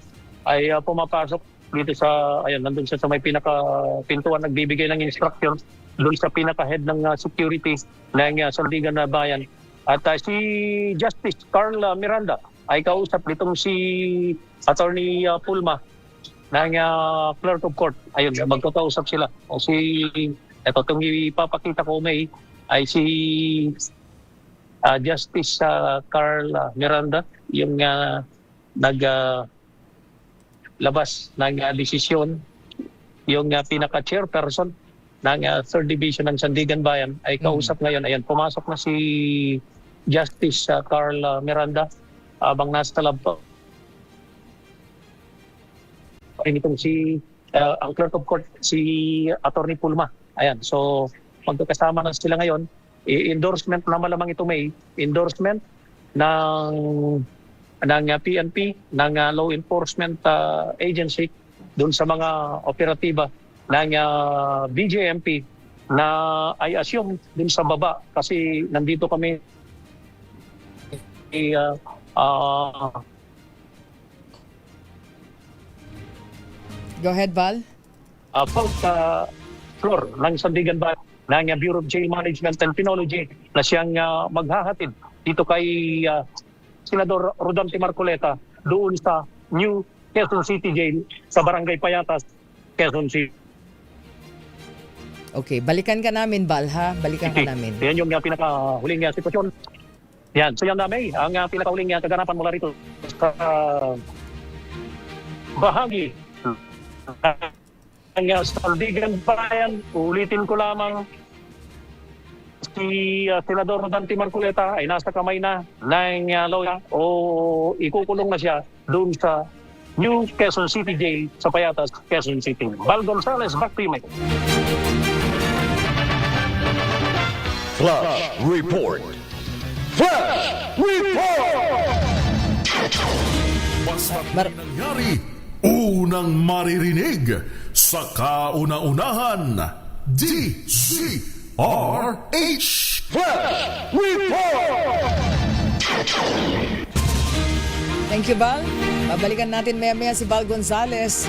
ay pumapasok dito sa, nandun siya sa may pinaka-pintuan, nagbibigay ng instruction doon sa pinaka-head ng security ng Sandigan na Bayan. At si Justice Carl Miranda ay kausap nitong si Attorney Pulma ng clerk of court. Ayun, magkakausap sila. O itong ipapakita ko ay si Justice Carl Miranda, yung naglabas ng desisyon, yung pinaka-chairperson ng 3rd Division ng Sandigan Bayan ay kausap ngayon. Ayan, pumasok na si Justice Carl Miranda habang nasa lab po. Itong ang clerk of court, si Attorney Pulma. Ayan, so magkakasama na sila ngayon. Endorsement na malamang ito endorsement ng PNP, ng Law Enforcement Agency doon sa mga operatiba ng BJMP na I assume doon sa baba kasi nandito kami Go ahead, Val. Floor ng Sandigan Bayan ng Bureau of Jail Management and Penology na siyang maghahatid dito kay Senador Rodante Marcoleta doon sa New Quezon City Jail sa Barangay Payatas, Quezon City. Okay, balikan ka namin, Val, ha? Balikan ka namin. Yan yung pinakahuling sitwasyon. Yan, so yan namin, ang pinakahuling kaganapan mula rito sa bahagi ang Sandigan Bayan. Ulitin ko lamang, si Senador Rodante Marcoleta ay nasa kamay na ng lawyer o ikukulong na siya doon sa New Quezon City Jail sa Payatas, Quezon City. Val Gonzales, back to you, Mike. Flash Report. Flash Report! Basta't nangyari, unang maririnig sa kauna-unahan, DZRH Flash Report! Thank you, Val. Babalikan natin maya-maya si Val Gonzales.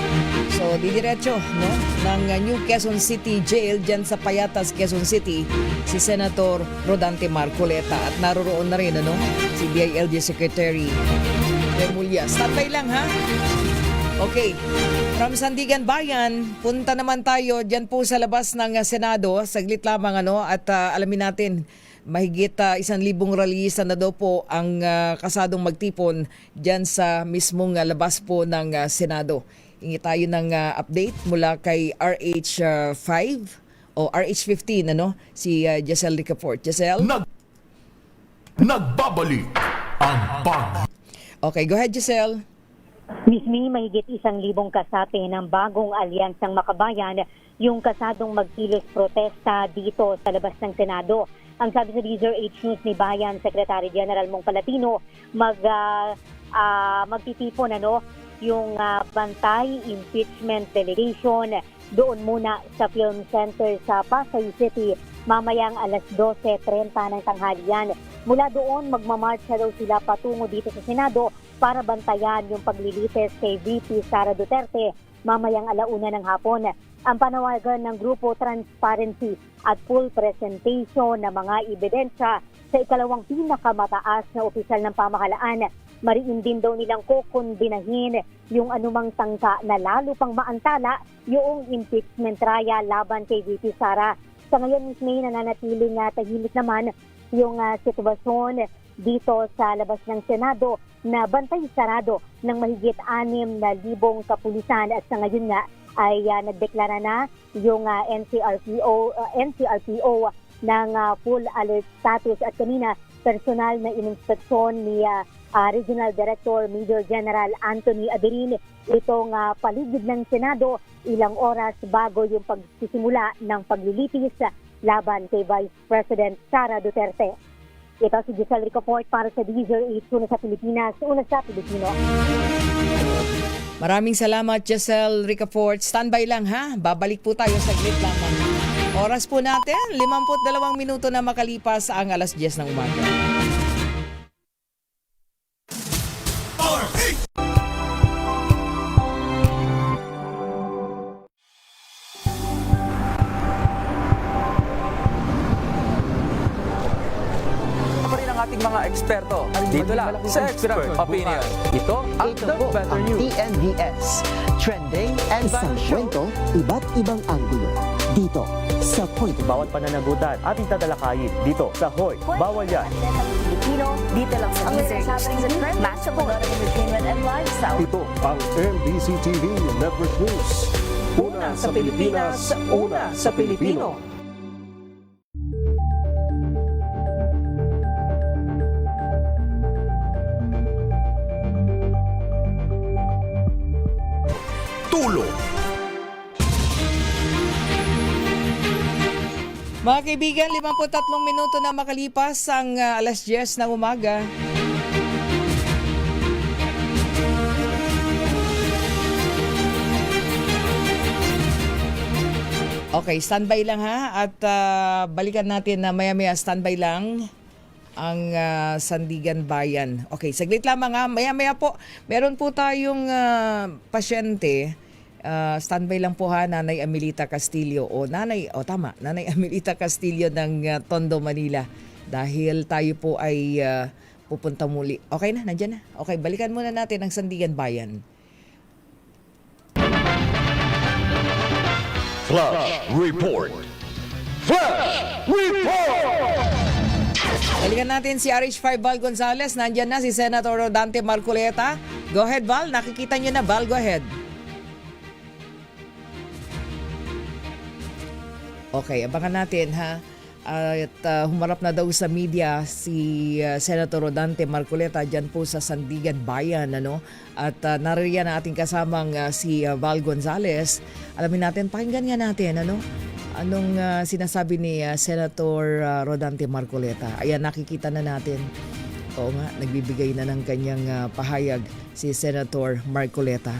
So, didiretso, no? Ng New Quezon City Jail dyan sa Payatas, Quezon City, si Senator Rodante Marcoleta. At naroroon na rin, si DILG Secretary Remulla. Standby lang, ha? Okay. From Sandigan Bayan, punta naman tayo dyan po sa labas ng Senado. Saglit lamang, at alamin natin, mahigit 1,000 rallyista na daw po ang kasadong magtipon dyan sa mismong labas po ng Senado. Hingi tayo ng update mula kay RH5 o RH15, si Giselle Ricafort. Giselle? Nagbabalik ang pag... Okay, go ahead, Giselle. Miss May, mahigit 1,000 kasapi ng bagong alyansang makabayan yung kasadong magkilos protesta dito sa labas ng Senado. Ang sabi sa DZRH News ni Bayan Secretary General Mong Palatino, magtitipon yung Bantay Impeachment Delegation doon muna sa Film Center sa Pasay City mamayang alas 12:30 ng tanghalian. Mula doon, magmamarcha daw sila patungo dito sa Senado para bantayan yung paglilitis kay VP Sara Duterte mamayang 1:00 ng hapon. Ang panawagan ng grupo transparency at full presentation ng mga ebidensya sa ikalawang pinakamataas na opisyal ng pamahalaan. Mariin din daw nilang kukumbinahin yung anumang tangka na lalo pang maantala yung impeachment trial laban kay VP Sara. Sa ngayon, Ms. May, nananatiling tahimik naman yung sitwasyon dito sa labas ng Senado na bantay sarado ng mahigit 6,000 kapulisan at sa ngayon nga ay nagdeklara na yung NCRPO ng full alert status at kanina personal na ininspeksyon ni Regional Director Major General Anthony Aderin itong paligid ng Senado ilang oras bago yung pagsisimula ng paglilitis laban kay Vice President Sara Duterte. Ito si Giselle Ricafort para sa Deezer 8, una sa Pilipinas, una sa Pilipino. Maraming salamat, Giselle Ricafort. Standby lang ha. Babalik po tayo saglit lamang. Oras po natin, 52 minuto na makalipas ang alas 10 ng umaga. Ating mga eksperto. Dito lang sa Expert Opinion. Ito ang The Better News. TNVS. Trending and Isang Viral Show. kwento, iba't ibang anggulo. Dito, sa Point. Bawat pananagutan ating tatalakayin dito sa Hoy. Bawal yan. Pilipino, dito lang sa Music, Matchable Entertainment and Lifestyle. Ito ang MBC TV Network News. Una sa Pilipinas, una sa Pilipino. Tulo. Mga kaibigan, 53 minuto na makalipas ang alas 10 ng umaga. Okay, standby lang ha. At balikan natin na maya-maya standby lang ang Sandigan Bayan. Okay, saglit lamang ha. Maya-maya po, meron po tayong pasyente. Standby lang po ha, Nanay Amelita Castillo Nanay Amelita Castillo ng Tondo, Manila. Dahil tayo po ay pupunta muli. Okay na, nandyan na. Okay, balikan muna natin ang Sandigan Bayan. Flash Report. Flash Report! Balikan natin si RH5 Val Gonzales. Nandyan na si Senator Rodante Marcoleta. Go ahead, Val. Nakikita nyo na, Val. Go ahead. Okay, abangan natin ha. At humarap na daw sa media si Senator Rodante Marcoleta dyan po sa Sandigan Bayan. At naririyan na ating kasamang si Val Gonzales. Alamin natin, pakinggan nga natin anong sinasabi ni Senator Rodante Marcoleta. Ayan, nakikita na natin. Oo nga, nagbibigay na ng kanyang pahayag si Senator Marcoleta.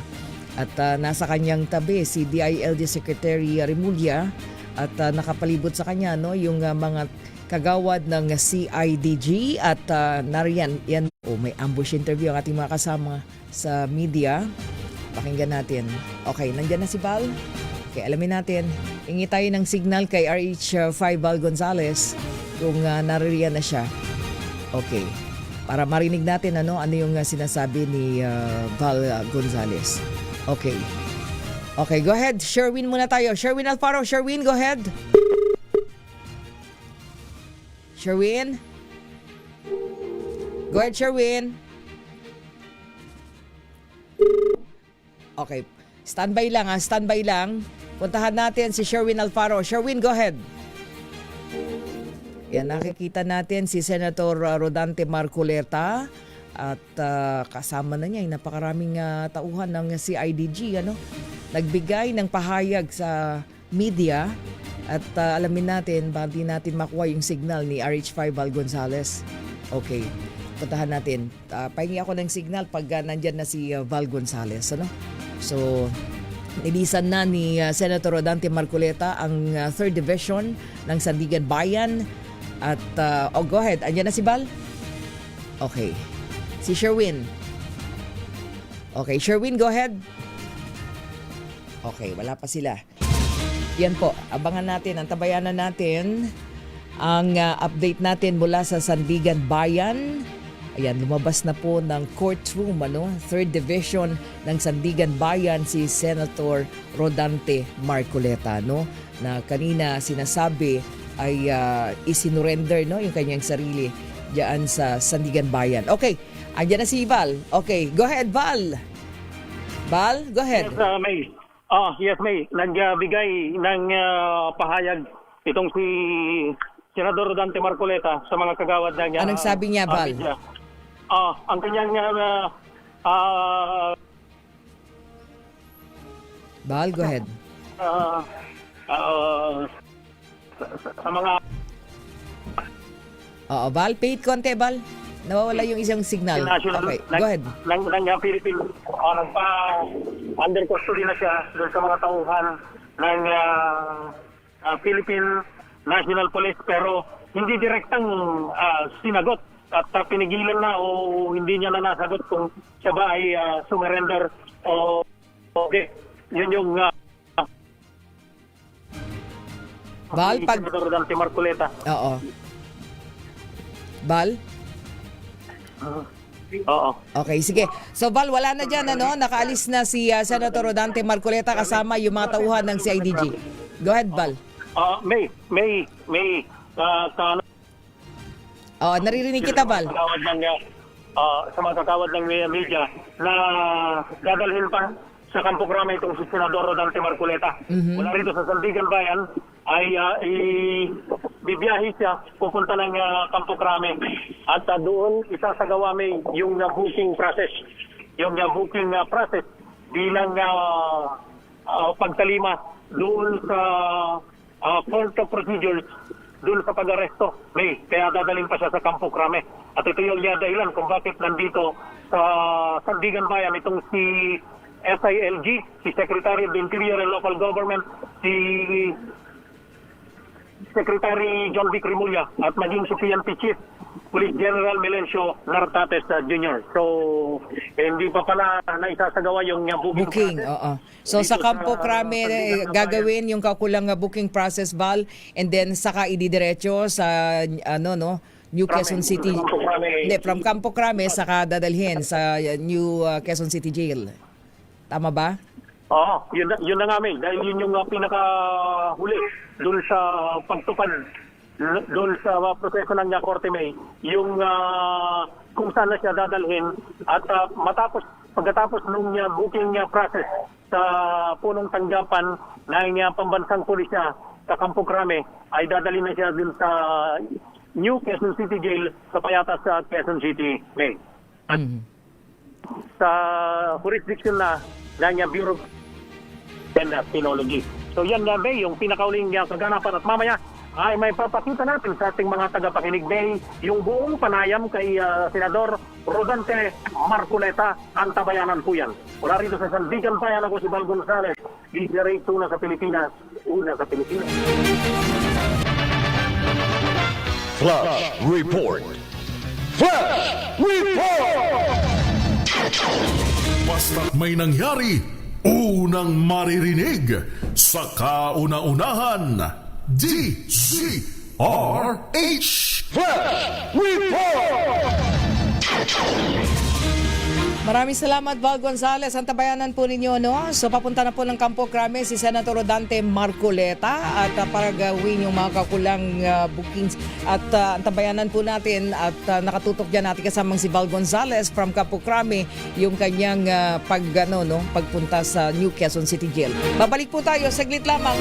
At nasa kanyang tabi si DILG Secretary Remulla. At nakapalibot sa kanya yung mga kagawad ng CIDG at nariyan yan. May ambush interview ang ating mga kasama sa media. Pakinggan natin. Okay, nandyan na si Val. Okay, alamin natin. Hingi tayo ng signal kay RH5 Val Gonzales kung nariyan na siya. Okay. Para marinig natin ano yung sinasabi ni Val Gonzales. Okay. Okay, go ahead. Sherwin muna tayo. Sherwin Alfaro. Sherwin, go ahead. Sherwin? Go ahead, Sherwin. Okay. Standby lang ha. Standby lang. Puntahan natin si Sherwin Alfaro. Sherwin, go ahead. Yan, nakikita natin si Senator Rodante Marcoleta. At kasama na niya yung napakaraming tauhan ng CIDG. Nagbigay ng pahayag sa media at alamin natin, bago natin makuha yung signal ni RH5 Val Gonzales. Okay, puntahan natin. Pahingi ako ng signal pag nandyan na si Val Gonzales. So, nilisan na ni Senator Rodante Marcoleta ang 3rd Division ng Sandigan Bayan. At, go ahead, andyan na si Val? Okay. Si Sherwin. Okay, Sherwin, go ahead. Okay, wala pa sila. Yan po, abangan natin, antabayanan natin ang update natin mula sa Sandigan Bayan. Ayan, lumabas na po ng courtroom, 3rd Division ng Sandigan Bayan si Senator Rodante Marcoleta, na kanina sinasabi ay isinurrender yung kanyang sarili diyan sa Sandigan Bayan. Okay, andyan na si Val. Okay, go ahead, Val. Val, go ahead. Yes, May. Yes, May. Nagbigay ng pahayag itong si Senador Rodante Marcoleta sa mga kagawad ng anong sabi niya, Val? ang kanyang Val, go ahead. sa mga Oo, Val, pait konti, Val. Nawawala yung isang signal. national Okay, go ahead. ng Philippines, under custody na siya doon sa mga tauhan ng Philippine National Police, pero hindi direktang sinagot at pinigilan na o hindi niya na nasagot kung siya ba ay surrender o okay. Yun yung Val, pag... Senador Dante Marcoleta. Oo. Val? Oo. Okay, sige. So Val, wala na dyan, ano? Nakaalis na si Senator Rodante Marcoleta kasama yung mga tauhan ng CIDG. Go ahead, Val. May Naririnig kita, Val. Sa mga kakawad ng media na dadalhin pa sa Campo Crame itong si Senador Rodante Marcoleta. Wala rito sa Sandigan Bayan ay bibiyahe siya, pupunta ng Campo Crame at doon isasagawa may yung booking process. Yung booking process bilang pagtalima doon sa court of procedures doon sa pag-aresto. Kaya dadalhin pa siya sa Campo Crame. At ito yung dahilan kung bakit nandito sa Sandigan Bayan itong si SILG, si Secretary of the Interior and Local Government, si Secretary John V. Cremulya at maging si PNP Chief Police General Melencio Nartates Jr. So, hindi pa pala naisasagawa yung booking process. Oo. So, sa Campo Crame, gagawin yung kakulang booking process, Val, and then saka ididiretso sa, New Quezon City. Hindi, from Campo Crame, saka dadalhin sa New Quezon City Jail. Tama ba? Oo, yun na nga, May. Dahil yun yung pinakahuli doon sa pagtupad, doon sa proseso ng Korte, May, yung kung saan na siya dadalhin at pagkatapos nung booking process sa punong tanggapan ng pambansang pulisya sa Campo Crame, ay dadalhin na siya doon sa New Quezon City Jail sa Payatas sa Quezon City, May. At sa jurisdiction na ng Bureau of Criminology. So yan nga, May, yung pinakauling kaganapan. At mamaya ay may papakita natin sa ating mga tagapakinig, May, yung buong panayam kay Senador Rodante Marcoleta. Antabayanan po yan. Wala rito sa Sandigan Bayan, ako si Val Gonzales. DZRH, una sa Pilipinas. Una sa Pilipinas. Flash Report. Flash Report! Basta't may nangyari, unang maririnig sa kauna-unahan. DZRH Flash Report! Maraming salamat, Val Gonzales. Antabayanan po ninyo, no? So, papunta na po ng Campo Crame si Senator Rodante Marcoleta at para gawin yung mga kakulang bookings. At antabayanan po natin at nakatutok dyan natin kasamang si Val Gonzales from Campo Crame yung kanyang pagpunta sa New Quezon City Jail. Babalik po tayo, saglit lamang.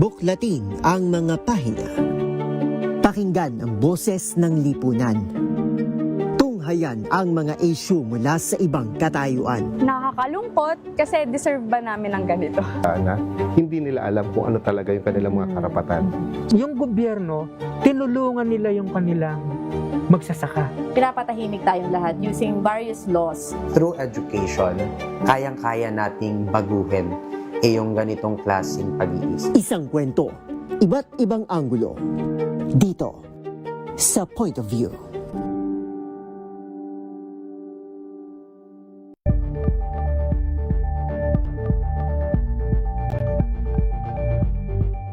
Buklatin ang mga pahina. Pakinggan ang boses ng lipunan. Tunghayan ang mga issue mula sa ibang katayuan. Nakakalungkot kasi deserve ba namin ng ganito? Hindi nila alam kung ano talaga yung kanilang mga karapatan. Yung gobyerno, tinulungan nila yung kanilang magsasaka. Pinapatahimik tayong lahat using various laws. Through education, kayang-kaya nating baguhin yung ganitong klaseng pag-iisip. Isang kwento, iba't ibang anggulo. Dito, sa Point of View.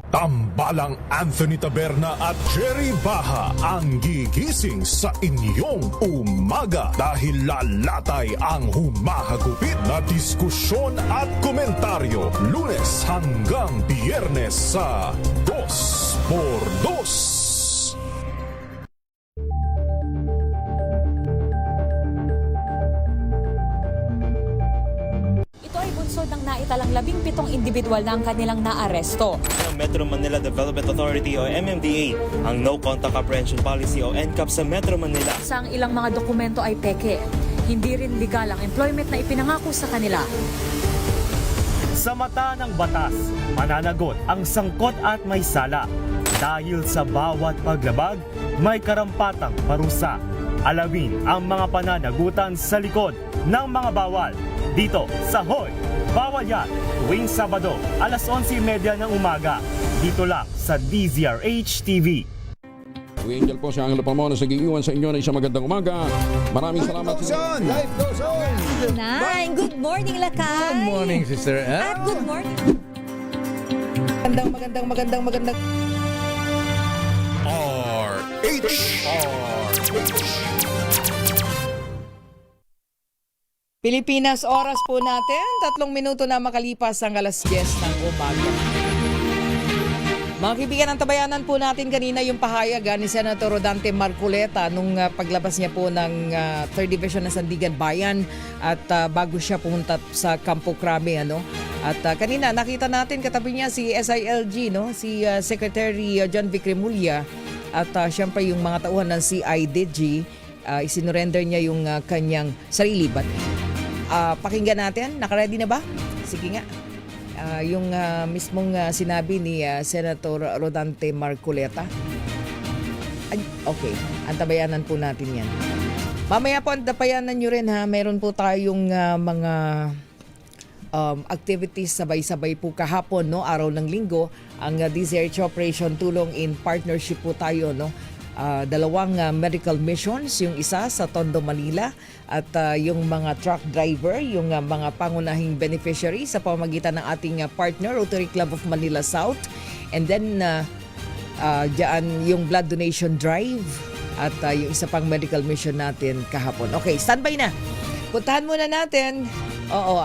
Tambalang Anthony Taberna at Jerry Baha ang gigising sa inyong umaga dahil lalatay ang humahagupit na diskusyon at komentaryo Lunes hanggang Biyernes sa 2x2. bunsod ng naitalang 17 individual na ang kanilang naaresto. Metro Manila Development Authority o MMDA ang No Contact Apprehension Policy o NCAP sa Metro Manila. Sa ang ilang mga dokumento ay peke. Hindi rin legal ang employment na ipinangako sa kanila. Sa mata ng batas, mananagot ang sangkot at may sala. Dahil sa bawat paglabag, may karampatang parusa. Alamin ang mga pananagutan sa likod ng mga bawal. Dito sa Hoy! Bawal Yan! Tuwing Sabado, alas 11:30 ng umaga. Dito lang sa DZRH TV. Angel po si Angelo Palmona sa giiwan sa inyo na isang magandang umaga. Maraming salamat. Life goes on! Nine, good morning, Lakay. Good morning, Sister Ann. At good morning. Magandang. Pilipinas, oras po natin. 3 minuto na makalipas ang alas 10 ng umaga. Mga kaibigan, ang tabayanan po natin kanina yung pahayag ni Senator Rodante Marcoleta nung paglabas niya po ng 3rd Division ng Sandigan Bayan at bago siya pumunta sa Campo Crame. At kanina nakita natin katabi niya si SILG, si Secretary John Vic Remulla at syempre yung mga tauhan ng CIDG. Isinorender niya yung kanyang sarili. But pakinggan natin, nakaready na ba? Sige nga. Yung mismong sinabi ni Senator Rodante Marcoleta. Okay, antabayanan po natin yan. Mamaya po antabayanan nyo rin meron po tayong mga activities sabay-sabay po kahapon, araw ng linggo. Ang DZRH Operation Tulong in partnership po tayo, dalawang medical missions, yung isa sa Tondo, Manila at yung mga truck driver, yung mga pangunahing beneficiary sa pamamagitan ng ating partner Rotary Club of Manila South, and then diyan yung blood donation drive at yung isa pang medical mission natin kahapon. Okay, standby na. Puntahan muna natin.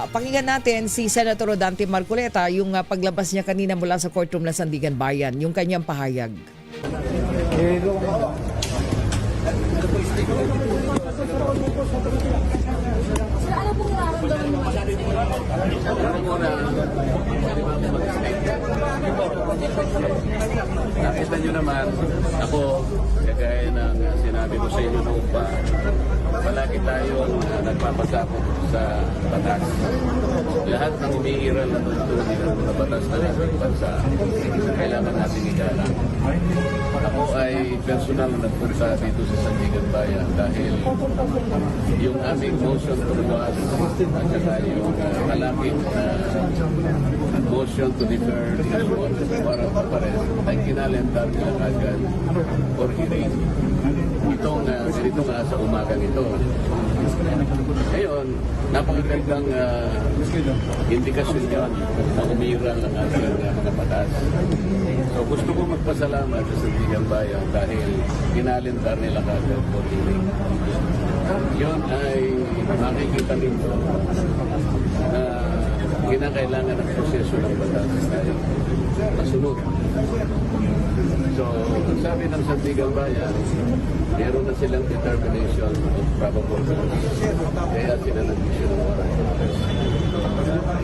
Pakinggan natin si Senator Rodante Marcoleta yung paglabas niya kanina mula sa courtroom ng Sandigan Bayan, yung kanyang pahayag. Nakita nyo naman, ako, kagaya ng sinabi ko sa inyo noong pa, palagi tayong nagpapasakot sa batas. Lahat ng umiiral na tuntunin ng batas na ating bansa, kailangan natin igalang. Ako ay personal na nagpunta dito sa Sandigan Bayan dahil yung aming motion to reverse at saka yung malapit na motion to defer para papares ay kinalendar nila agad for hearing. Itong ganito nga sa umaga nito. Ngayon, napakagandang indikasyon yan na umiral ang ating mga batas. So gusto ko magpasalamat sa Sandigan Bayan dahil kinalendar nila agad for hearing. Yun ay makikita nito na kinakailangan ng proseso ng batas ay masunod. So, ang sabi ng Sandigan Bayan, meron na silang determination of probable cause. Kaya sila nag-issue ng warrant.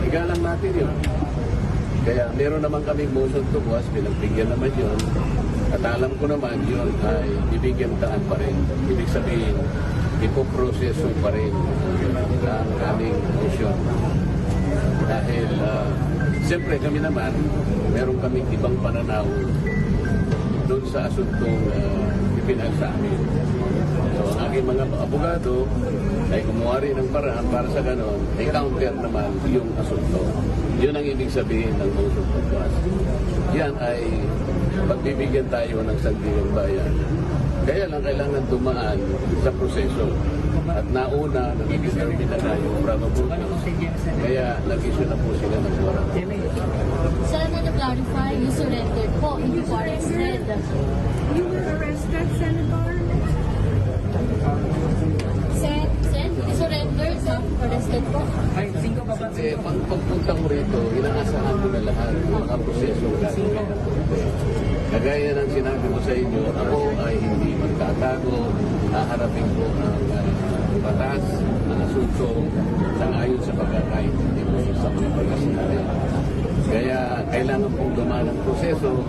Igalang natin yun. Kaya meron naman kaming motion to quash, pinagbigyan naman yun. At alam ko naman yun ay bibigyan taan pa rin. Ibig sabihin, ipoproseso pa rin ang aming motion. Dahil, siyempre kami naman, meron kaming ibang pananaw doon sa asuntong ipinal sa amin. So, ang aking mga abogado ay gumawa rin ng paraan para sa ganon, ay counter naman yung asunto. Yun ang ibig sabihin ng motion to quash. Yan ay pagbibigyan tayo ng Sandigan Bayan. Kaya lang kailangan dumaan sa proseso. At nauna, nag-determine na yung probable cause. Kaya nag-issue na po sila ng warrant. Senator, to clarify, you surrendered po, hindi po arrested. You were arrested, Senator? Surrendered, arrested po? Pagpunta ko rito, inaasahan ko na lahat ng mga proseso gagawin. Kagaya ng sinabi ko sa inyo, ako ay hindi magtatago, haharapin ko ang batas, ang asunto, sang ayon sa pagkakaintindi mo sa mga kailangan pong dumaan ang proseso.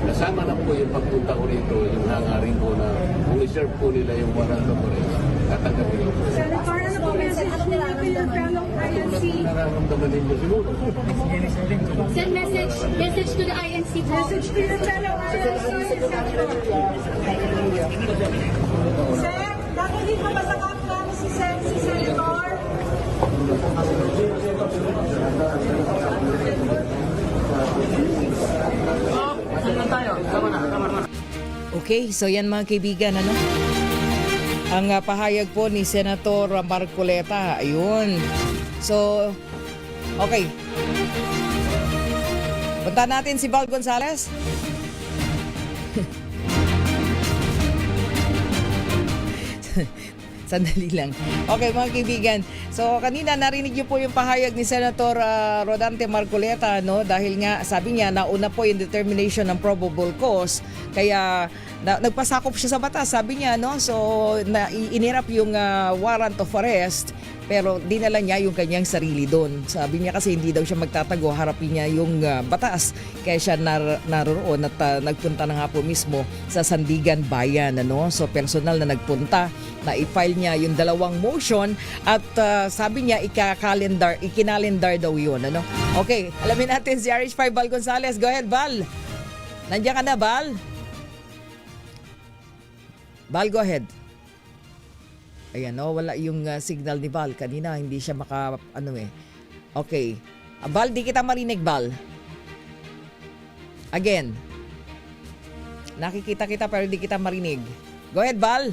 Kasama na po yung pagpunta ko rito, yung hangarin ko na kung i-serve po nila yung warrant of arrest, tatanggapin ko. Senator, ano po message niyo kay your fellow INC? Nararamdaman ninyo siguro. Send message to the INC. Message to your fellow INC. Sir, bakit hindi pa masakap namin si Senator? Okay, so yan mga kaibigan, ano? Ang pahayag po ni Senator Marcoleta, ayun. So, okay. Punta natin si Val Gonzales. Sandali lang. Okay mga kaibigan. So kanina narinig niyo po yung pahayag ni Senator Rodante Marcoleta, no? Dahil nga sabi niya nauna po yung determination ng probable cause. Kaya nagpasakop siya sa batas, sabi niya, no? So inirap yung warrant of arrest, pero dinala niya yung kanyang sarili doon. Sabi niya kasi hindi daw siya magtatago, harapin niya yung batas. Kaya siya naroon at nagpunta na nga po mismo sa Sandigan Bayan, ano? So personal na nagpunta, na i-file niya yung 2 motion at sabi niya ikinalendar daw yun, ano? Okay, alamin natin si RH5 Val Gonzales. Go ahead, Val. Nandiyan ka na, Val? Val, go ahead. Ayan, no, wala yung signal ni Val. Kanina, hindi siya Okay. Val, di kita marinig, Val. Again. Nakikita kita pero di kita marinig. Go ahead, Val.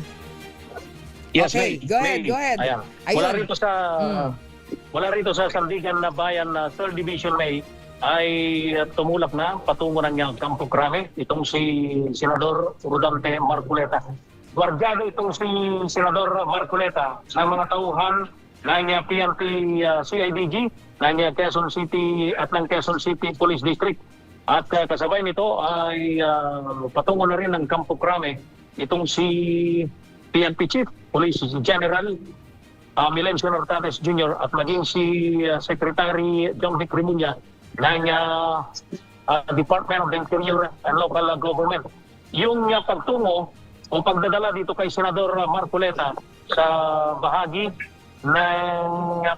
Yes, okay, May. go ahead. Ayan. Ayun. Wala rito sa Sandigan na Bayan na 3rd Division, May, ay tumulak na patungo ng Campo Crame itong si Senador Rodante Marcoleta. Guardiado itong si Senador Marcoleta ng mga tauhan ng PNP CIDG, ng Quezon City at ng Quezon City Police District. At kasabay nito ay patungo na rin ng Campo Crame itong si PNP Chief Police General Milencio Nortates Jr. at maging si Secretary John Vic Rimunya ng Department of the Interior and Local Government. Yung pagtungo o pagdadala dito kay Senador Marcoleta sa bahagi ng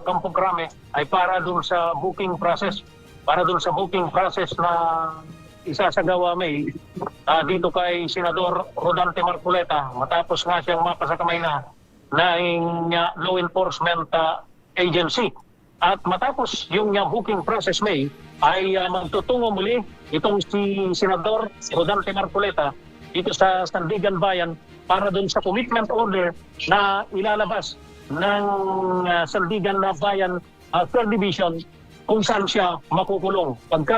Campo Crame ay para dun sa booking process. Para dun sa booking process na isasagawa, May, dito kay Senador Rodante Marcoleta matapos nga siyang mapasakamay na ng law enforcement agency. At matapos yung booking process, May, ay magtutungo muli itong si Senador Rodante Marcoleta dito sa Sandigan Bayan para dun sa commitment order na ilalabas ng Sandigan Bayan 3rd Division kung saan siya makukulong. Pagka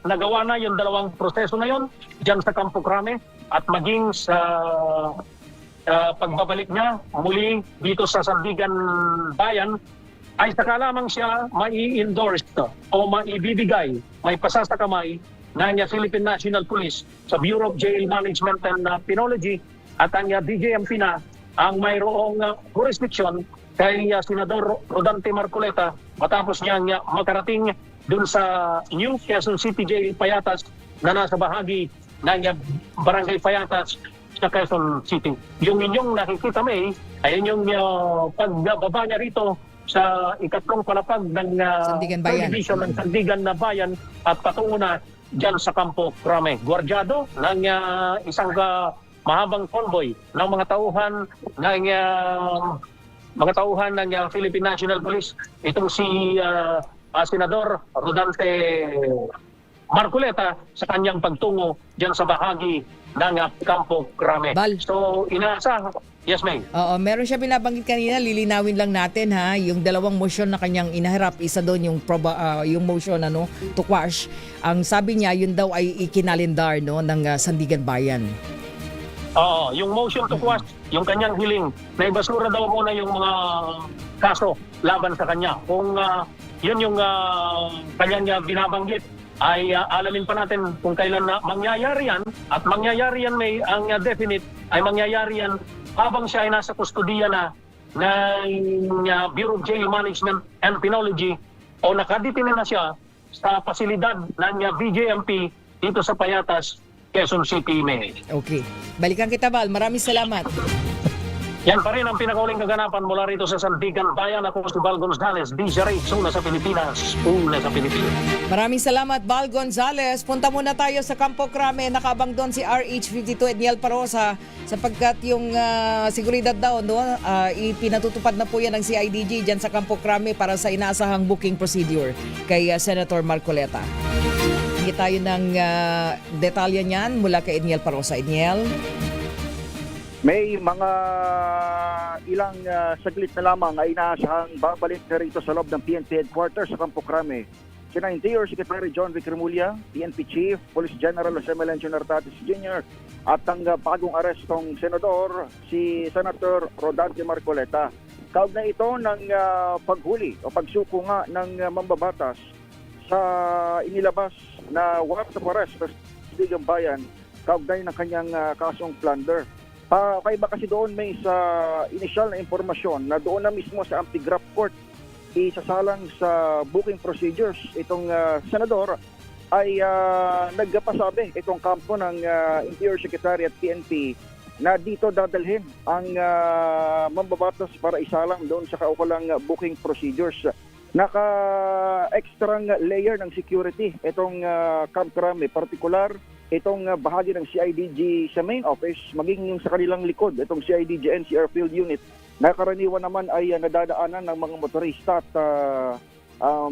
nagawa na yung 2 proseso na yon dyan sa Campo Crame at maging sa pagbabalik niya muli dito sa Sandigan Bayan, ay saka lamang siya mai-endorse o maibibigay, may pasasakamay ng Philippine National Police sa Bureau of Jail Management and Penology at ang DJMP na ang mayroong jurisdiction kay Senador Rodante Marcoleta matapos niyang makarating dun sa New Quezon City Jail Payatas na nasa bahagi ng Barangay Payatas sa Quezon City. Yung inyong nakikita, May, ay yung pagbaba niya rito sa ikatlong palapag ng Division ng Sandigan na Bayan at patungo na dyan sa Campo Crame. Guardiado ng isang mahabang convoy ng mga tauhan ng Philippine National Police. Itong si Senador Rodante Marcoleta sa kanyang pagtungo dyan sa bahagi ng Campo Crame. So, inaasa. Yes, May. Oo, meron siya binabanggit kanina, lilinawin lang natin ha, yung 2 motion na kanyang inaharap, isa doon yung motion to quash. Ang sabi niya, yun daw ay ikinalendar ng Sandigan Bayan. Oo, yung motion to quash, yung kanyang hiling, na ibasura daw muna yung mga kaso laban sa kanya. Kung yun yung kanyang binabanggit, ay alamin pa natin kung kailan na mangyayari yan. At mangyayari yan, May, ang definite ay mangyayari yan habang siya ay nasa kustudiya na ng Bureau of Jail Management and Penology o nakadetine na siya sa pasilidad ng BJMP dito sa Payatas, Quezon City, May. Okay. Balikan kita, Val. Maraming salamat. Yan pa rin ang pinakauling kaganapan mula rito sa Sandigan Bayan. Ako si Val Gonzales, DZRH, una sa Pilipinas, una sa Pilipinas. Maraming salamat, Val Gonzales. Punta muna tayo sa Campo Crame. Nakabang doon si RH52 Edniel Parosa sapagkat yung seguridad daw, no, ipinatutupad na po yan ng CIDG dyan sa Campo Crame para sa inaasahang booking procedure kay Senator Marcoleta. Hingi tayo ng detalye niyan mula kay Edniel Parosa. Edniel? May mga ilang saglit na lamang ay inaasahang babalik na rito sa loob ng PNP headquarters sa Campo Crame. Sina Interior Secretary John Vic Remulla, PNP Chief, Police General Jose Melencio Nartatis Jr. at ang bagong arestong senador, si Senator Rodante Marcoleta. Kaugnay ito ng paghuli o pagsuko nga ng mambabatas sa inilabas na warrant of arrest sa Sandigan Bayan kaugnay ng kanyang kasong plunder. Kaiba kasi doon may sa initial na impormasyon na doon na mismo sa Anti-Graft Court isasalang sa booking procedures itong senador ay nagpasabi itong kampo ng Interior Secretary at PNP na dito dadalhin ang mambabatas para isalang doon sa kaukulang booking procedures. Naka-extrang layer ng security itong Camp Crame, partikular itong bahagi ng CIDG sa main office, maging yung sa kanilang likod, itong CIDG NCR Field Unit, na karaniwan naman ay nadadaanan ng mga motorista at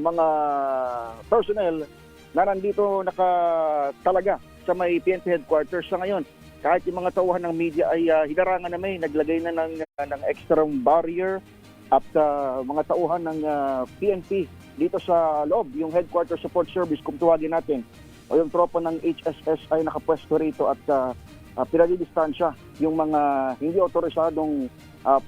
mga personnel na nandito nakatalaga sa may PNP headquarters sa ngayon. Kahit yung mga tauhan ng media ay hidarangan na may naglagay na ng extra barrier at mga tauhan ng PNP dito sa loob, yung headquarters support service kung tuwagin natin, o yung tropa ng HSS ay nakapwesto rito at pinadidistansya yung mga hindi otorisadong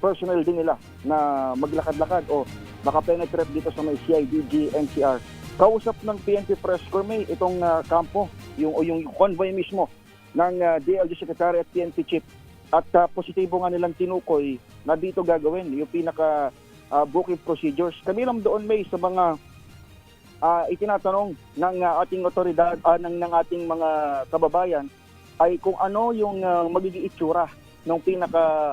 personnel din nila na maglakad-lakad o makapenetrate dito sa may CIDG NCR. Kausap ng PNP Press Corps may itong kampo, yung convoy mismo ng DLG Secretary at PNP Chief at positibo nga nilang tinukoy na dito gagawin yung pinaka booking procedures. Kamilang doon may sa mga itinatanong ng ating otoridad, ng ating mga kababayan ay kung ano yung magiging itsura ng pinaka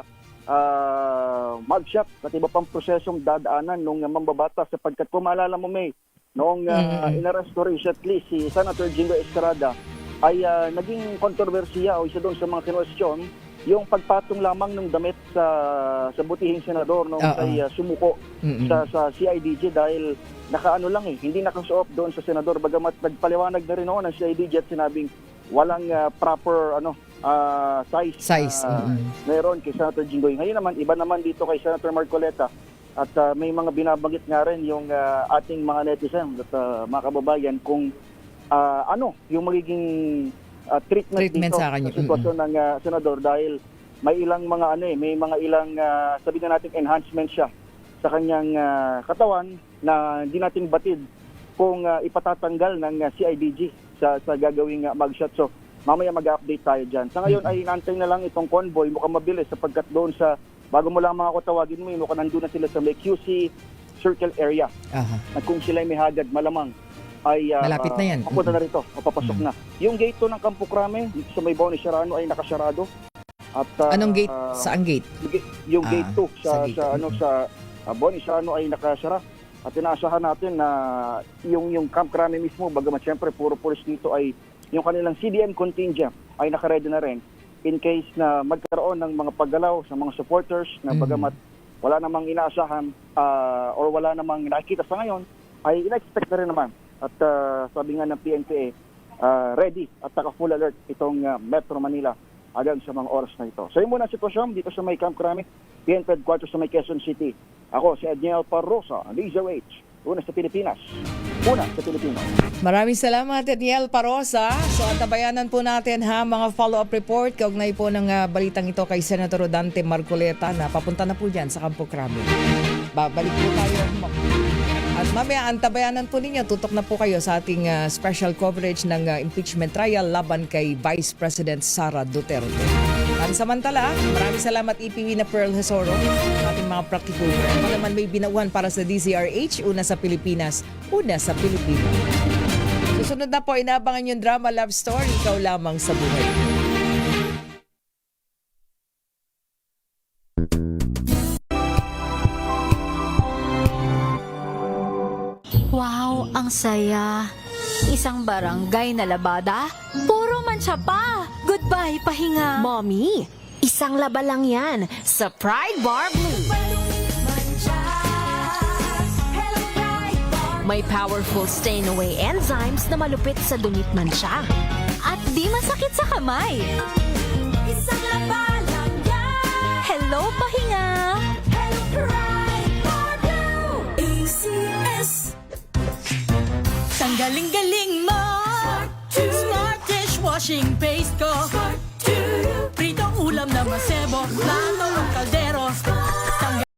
mugshot at iba pang prosesong dadaanan ng mambabatas sapagkat kung maalala mo may noong inaresto recently si Senator Jingo Estrada ay naging kontrobersiya o isa doon sa mga kinwestiyon yung pagpatong lamang ng damit sa butihing senador nung ay sumuko sa CIDG dahil nakaano lang hindi nakasuot doon sa senador bagamat nagpaliwanag na rin noon ng CIDG at sinabing walang proper size meron kay Senator Jinggoy. Ngayon naman iba naman dito kay Senator Marcoleta at may mga binabanggit nga rin yung ating mga netizen at mga kababayan kung ano yung magiging treatment dito sa sitwasyon ng senador dahil may ilang mga may mga ilang sabihin na natin enhancement siya sa kanyang katawan na hindi natin batid kung ipatatanggal ng CIDG sa gagawing mugshot. So mamaya mag-update tayo dyan. Sa ngayon ay inaantay na lang itong convoy, mukhang mabilis sapagkat doon sa bago mo lamang ako tawagin mo, mukhang nandun na sila sa may QC Circle area. At kung sila may hagad malamang ay malapit na yan. Papunta na rito o papasok na. Yung gate to ng Campo Crame dito sa may Boni Serrano ay nakasarado. At anong gate? Saan gate? Yung gate 2 sa Boni Serrano ay nakasara. At inaasahan natin na yung Camp Crame mismo, bagamat siyempre puro pulis dito ay yung kanilang CDM contingent ay nakaredy na rin in case na magkaroon ng mga paggalaw sa mga supporters na bagamat wala namang inaasahan or wala namang nakikita sa ngayon, ay ina-expect na rin naman. At sabi nga ng PNPA, ready at naka-full alert itong Metro Manila hanggang sa mga oras na ito. So yun muna ang sitwasyon dito sa may Camp Crame, PNP headquarters sa may Quezon City. Ako si Edniel Parosa, DZRH, una sa Pilipinas, una sa Pilipino. Maraming salamat Edniel Parosa. So antabayanan po natin mga follow-up report kaugnay po ng balitang ito kay Senator Rodante Marcoleta na papunta na po dyan sa Campo Crame. Babalik po tayo. At mamaya antabayanan po ninyo, tutok na po kayo sa ating special coverage ng impeachment trial laban kay Vice President Sara Duterte. Samantala, maraming salamat EPW na Pearl Hesoro sa ating mga practical. Ano naman may binauhan para sa DZRH, una sa Pilipinas, una sa Pilipino. Susunod na po, inaabangan yung drama love story, Ikaw Lamang sa Buhay. Wow, ang saya. Isang barangay na labada, puro mancha pa. Goodbye, pahinga. Mommy, isang laba lang yan sa Pride Bar Blue. May powerful stain-away enzymes na malupit sa dunit mancha. At di masakit sa kamay. Isang laba lang yan. Hello, pahinga. Hello, Pride Bar Blue. ACS. Galing-galing mo. Smart dishwashing paste ko. Pritong ulam na masebo. Plano ng kaldero.